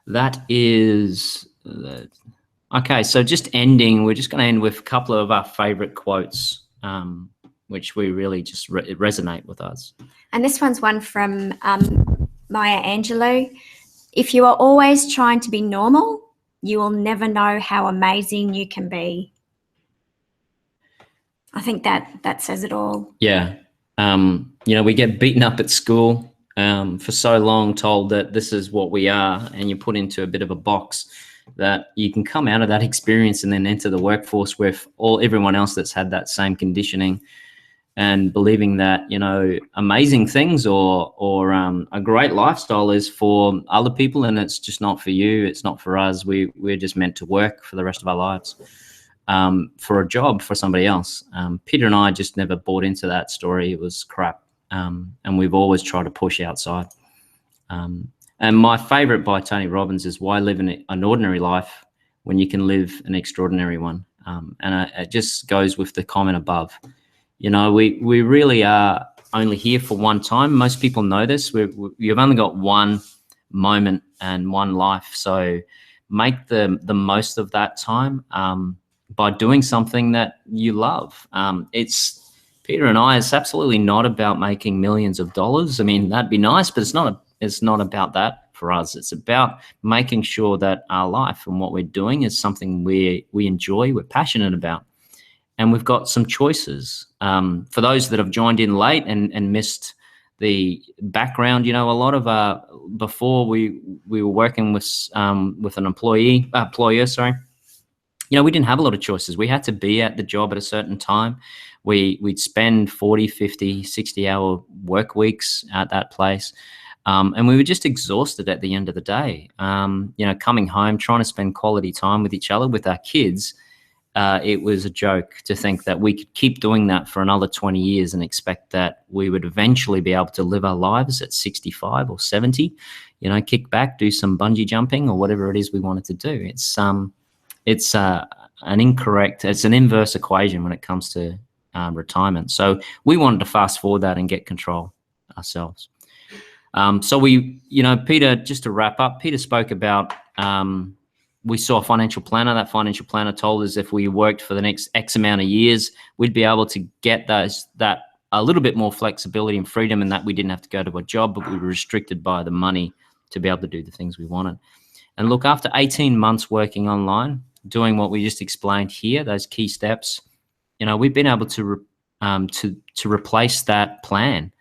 that is okay. So just ending, we're just going to end with a couple of our favorite quotes, which we really just resonate with us. And this one's one from Maya Angelou. If you are always trying to be normal, you will never know how amazing you can be. I think that says it all. Yeah. We get beaten up at school for so long, told that this is what we are, and you're put into a bit of a box that you can come out of that experience and then enter the workforce with everyone else that's had that same conditioning. and believing that, you know, amazing things or a great lifestyle is for other people, and it's just not for you. It's not for us. We're just meant to work for the rest of our lives for a job for somebody else. Peter and I just never bought into that story. It was crap. And we've always tried to push outside. And my favorite by Tony Robbins is, why live an ordinary life when you can live an extraordinary one? And it just goes with the comment above. You know, we really are only here for one time. Most people know this. You've only got one moment and one life. So make the most of that time by doing something that you love. It's Peter and I, it's absolutely not about making millions of dollars. I mean, that'd be nice, but it's not about that for us. It's about making sure that our life and what we're doing is something we enjoy, we're passionate about. And we've got some choices. For those that have joined in late and missed the background, you know, a lot of before we were working with an employer, sorry. You know, we didn't have a lot of choices. We had to be at the job at a certain time. We'd spend 40, 50, 60-hour work weeks at that place. And we were just exhausted at the end of the day. You know, coming home, trying to spend quality time with each other, with our kids. It was a joke to think that we could keep doing that for another 20 years and expect that we would eventually be able to live our lives at 65 or 70, you know, kick back, do some bungee jumping or whatever it is we wanted to do. It's an inverse equation when it comes to retirement. So we wanted to fast forward that and get control ourselves. So we, you know, Peter, just to wrap up, Peter spoke about, we saw a financial planner. That financial planner told us if we worked for the next X amount of years, we'd be able to get that a little bit more flexibility and freedom, and that we didn't have to go to a job, but we were restricted by the money to be able to do the things we wanted. And look, after 18 months working online, doing what we just explained here, those key steps, you know, we've been able to replace that plan.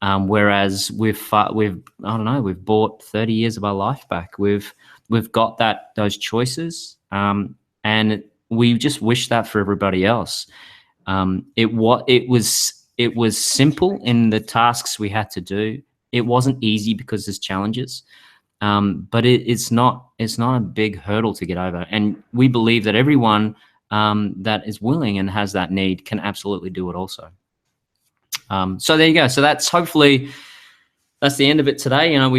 Whereas we've bought 30 years of our life back. We've got those choices, and we just wish that for everybody else. It was simple in the tasks we had to do. It wasn't easy because there's challenges, but it's not a big hurdle to get over. And we believe that everyone that is willing and has that need can absolutely do it also. So there you go. So that's hopefully that's the end of it today. You know,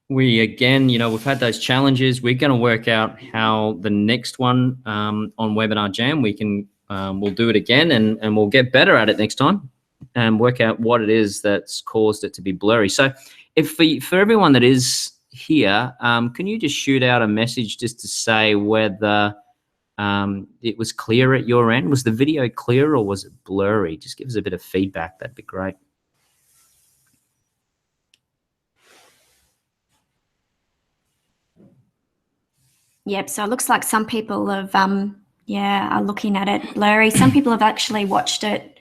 we again, you know, we've had those challenges. We're going to work out how the next one on Webinar Jam we'll do it again, and we'll get better at it next time and work out what it is that's caused it to be blurry. So if for everyone that is here, can you just shoot out a message just to say whether it was clear at your end? Was the video clear or was it blurry? Just give us a bit of feedback. That'd be great. Yep. So it looks like some people have, are looking at it blurry. Some people have actually watched it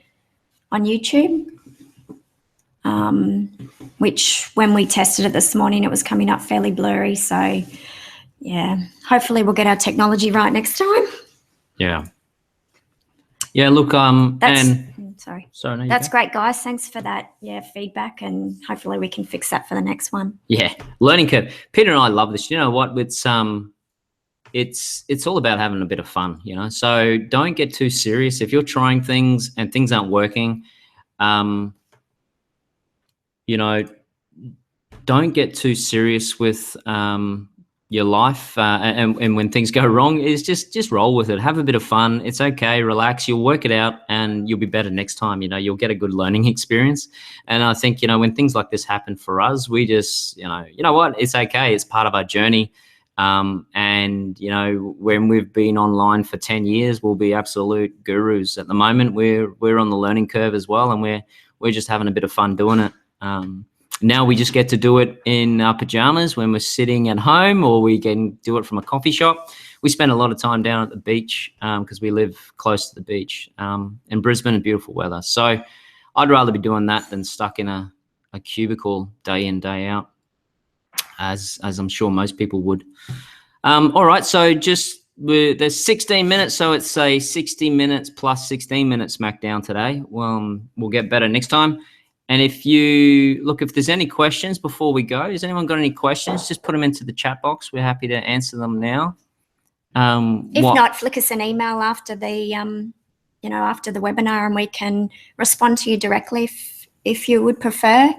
on YouTube, which when we tested it this morning, it was coming up fairly blurry. So yeah, hopefully we'll get our technology right next time. Yeah. Yeah, look, that's great, guys. Thanks for that, feedback, and hopefully we can fix that for the next one. Yeah, learning curve. Peter and I love this. You know what? It's all about having a bit of fun, you know. So don't get too serious. If you're trying things and things aren't working, you know, don't get too serious with your life, and when things go wrong, is just roll with it. Have a bit of fun. It's okay. Relax. You'll work it out, and you'll be better next time. You know, you'll get a good learning experience. And I think, you know, when things like this happen for us, we just, you know what? It's okay. It's part of our journey. And you know, when we've been online for 10 years, we'll be absolute gurus. At the moment, we're on the learning curve as well, and we're just having a bit of fun doing it. Now we just get to do it in our pajamas when we're sitting at home, or we can do it from a coffee shop. We spend a lot of time down at the beach because we live close to the beach in Brisbane, and beautiful weather. So I'd rather be doing that than stuck in a cubicle day in, day out, as I'm sure most people would. All right, so just there's 16 minutes, so it's a 60 minutes plus 16 minutes Smackdown today. We'll get better next time. And if there's any questions before we go, has anyone got any questions? Just put them into the chat box. We're happy to answer them now. If not, flick us an email after the after the webinar, and we can respond to you directly if you would prefer.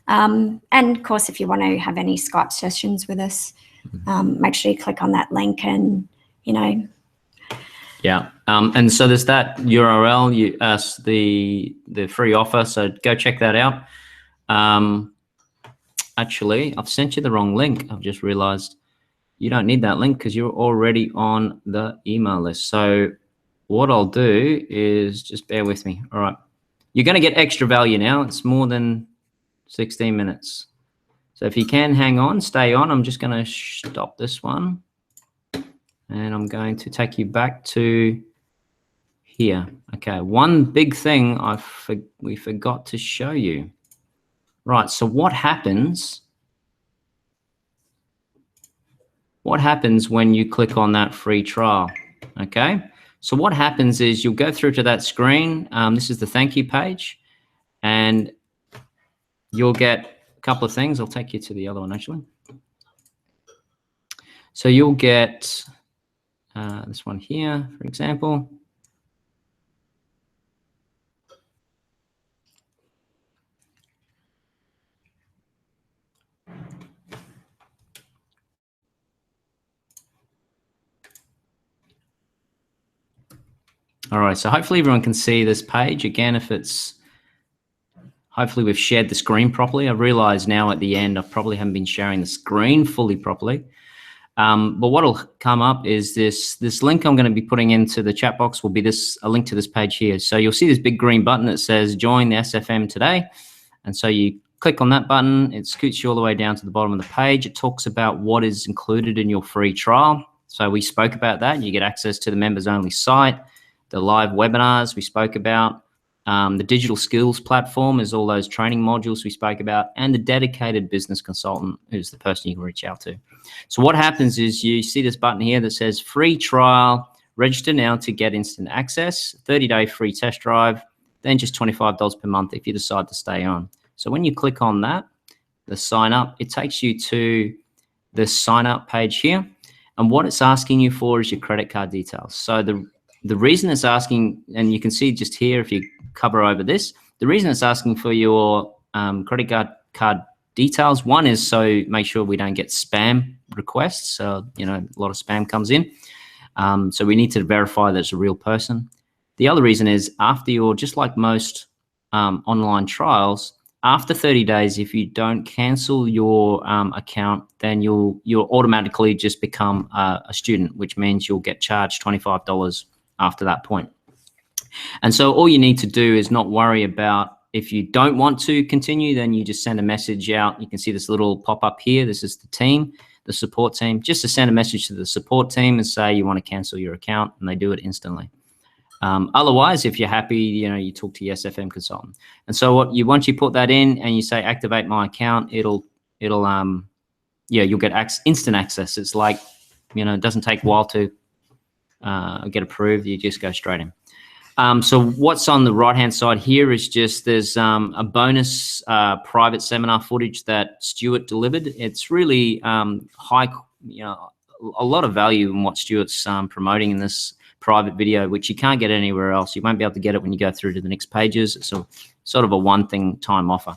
And of course, if you want to have any Skype sessions with us, make sure you click on that link and, Yeah. And so there's that URL, the free offer. So go check that out. Actually, I've sent you the wrong link. I've just realized you don't need that link because you're already on the email list. So what I'll do is just bear with me. All right. You're going to get extra value now. It's more than 16 minutes. So if you can hang on, stay on. I'm just going to stop this one. And I'm going to take you back to here. Okay, one big thing we forgot to show you. Right, so what happens when you click on that free trial? Okay, so what happens is you'll go through to that screen. This is the thank you page, and you'll get a couple of things. I'll take you to the other one, actually. So you'll get this one here, for example. All right, so hopefully everyone can see this page. Again, hopefully we've shared the screen properly. I realize now at the end, I probably haven't been sharing the screen fully properly. But what'll come up is this link I'm going to be putting into the chat box will be a link to this page here. So you'll see this big green button that says join the SFM today. And so you click on that button, it scoots you all the way down to the bottom of the page. It talks about what is included in your free trial. So we spoke about that. You get access to the members only site, the live webinars we spoke about, the digital skills platform is all those training modules we spoke about, and the dedicated business consultant who's the person you can reach out to. So what happens is you see this button here that says free trial, register now to get instant access, 30-day free test drive, then just $25 per month if you decide to stay on. So when you click on that, the sign up, it takes you to the sign up page here. And what it's asking you for is your credit card details. So the reason it's asking, and you can see just here if you cover over this, the reason it's asking for your credit card details, one is so make sure we don't get spam requests. So, a lot of spam comes in. So we need to verify that it's a real person. The other reason is after just like most online trials, after 30 days, if you don't cancel your account, then you'll automatically just become a student, which means you'll get charged $25 after that point. And so all you need to do is not worry about if you don't want to continue, then you just send a message out. You can see this little pop-up here. This is the team, the support team. Just to send a message to the support team and say you want to cancel your account, and they do it instantly. Otherwise, if you're happy, you talk to your SFM consultant. And so once you put that in and you say activate my account, you'll get instant access. It's like, it doesn't take a while to get approved. You just go straight in. So what's on the right-hand side here is just there's a bonus private seminar footage that Stuart delivered. It's really high, a lot of value in what Stuart's promoting in this private video, which you can't get anywhere else. You won't be able to get it when you go through to the next pages. It's sort of a one-time offer.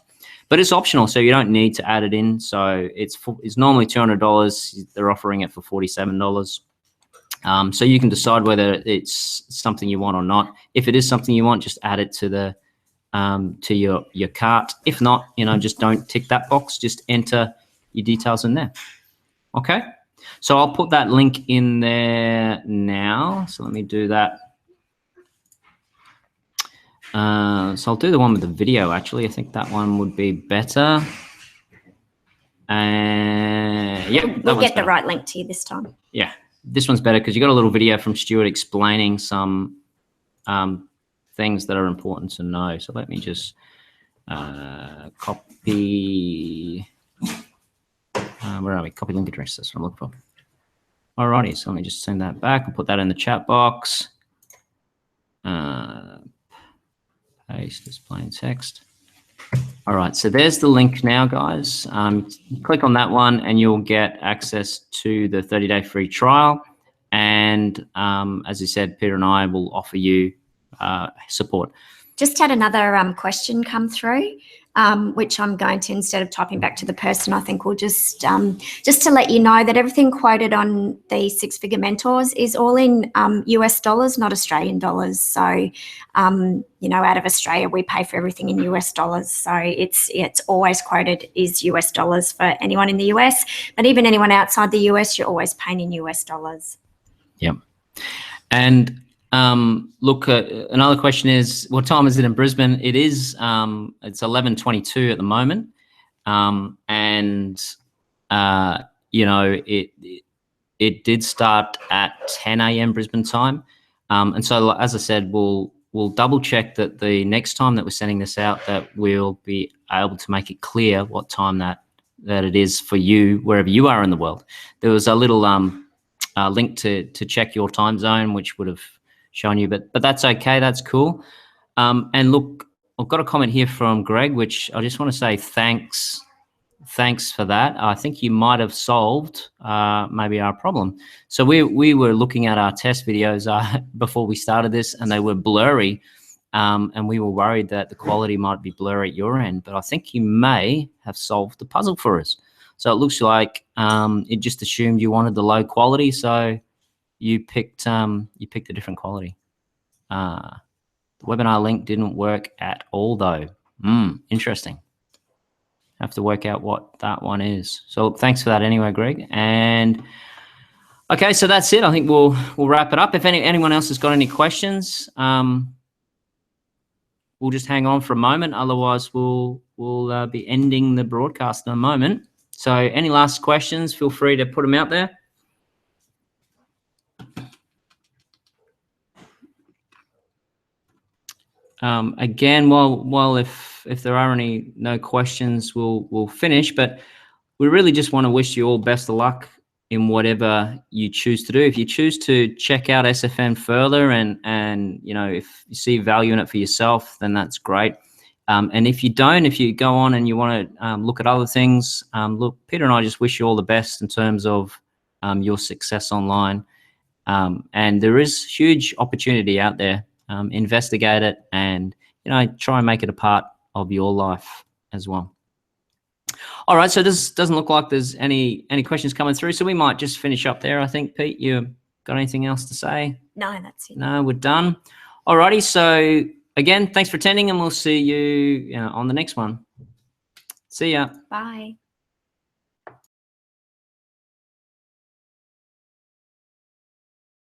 But it's optional, so you don't need to add it in. So it's normally $200. They're offering it for $47. So you can decide whether it's something you want or not. If it is something you want, just add it to your cart. If not, just don't tick that box. Just enter your details in there. Okay. So I'll put that link in there now. So let me do that. So I'll do the one with the video, actually. I think that one would be better. Yeah, we'll get the right link to you this time. Yeah, this one's better because you got a little video from Stuart explaining some things that are important to know. So let me just copy. Where are we? Copy link address. That's what I'm looking for. Alrighty, so let me just send that back and put that in the chat box. Paste as plain text. All right, so there's the link now, guys. Click on that one and you'll get access to the 30-day free trial. And as I said, Peter and I will offer you support. Just had another question come through, which I'm going to, instead of typing back to the person, I think we'll just to let you know that everything quoted on the Six Figure Mentors is all in US dollars, not Australian dollars. So, you know, out of Australia, we pay for everything in US dollars. So it's always quoted is US dollars for anyone in the US, but even anyone outside the US, you're always paying in US dollars. Yep. And look, another question is, what time is it in Brisbane? It is, it's 11:22 at the moment. You know, it did start at 10 a.m. Brisbane time. And so, as I said, we'll double check that the next time that we're sending this out, that we'll be able to make it clear what time that it is for you, wherever you are in the world. There was a little link to check your time zone, which would have shown you, but that's okay. That's cool. And look, I've got a comment here from Greg, which I just want to say thanks for that. I think you might have solved maybe our problem. So we were looking at our test videos before we started this, and they were blurry, and we were worried that the quality might be blurry at your end. But I think you may have solved the puzzle for us. So it looks like it just assumed you wanted the low quality, so you picked a different quality. The webinar link didn't work at all, though. Interesting. Have to work out what that one is. So thanks for that anyway, Greg. And okay, so that's it. I think we'll wrap it up. If anyone else has got any questions, we'll just hang on for a moment. Otherwise, we'll be ending the broadcast in a moment. So any last questions, feel free to put them out there. Again, while if there are no questions, we'll finish. But we really just want to wish you all best of luck in whatever you choose to do. If you choose to check out SFN further and you know, if you see value in it for yourself, then that's great. And if you don't, if you go on and you want to look at other things, look, Peter and I just wish you all the best in terms of your success online. And there is huge opportunity out there. Investigate it and, you know, try and make it a part of your life as well. All right, so this doesn't look like there's any questions coming through, so we might just finish up there. I think, Pete, you got anything else to say? No, that's it. No, we're done. All righty, so again, thanks for attending, and we'll see you on the next one. See ya. Bye.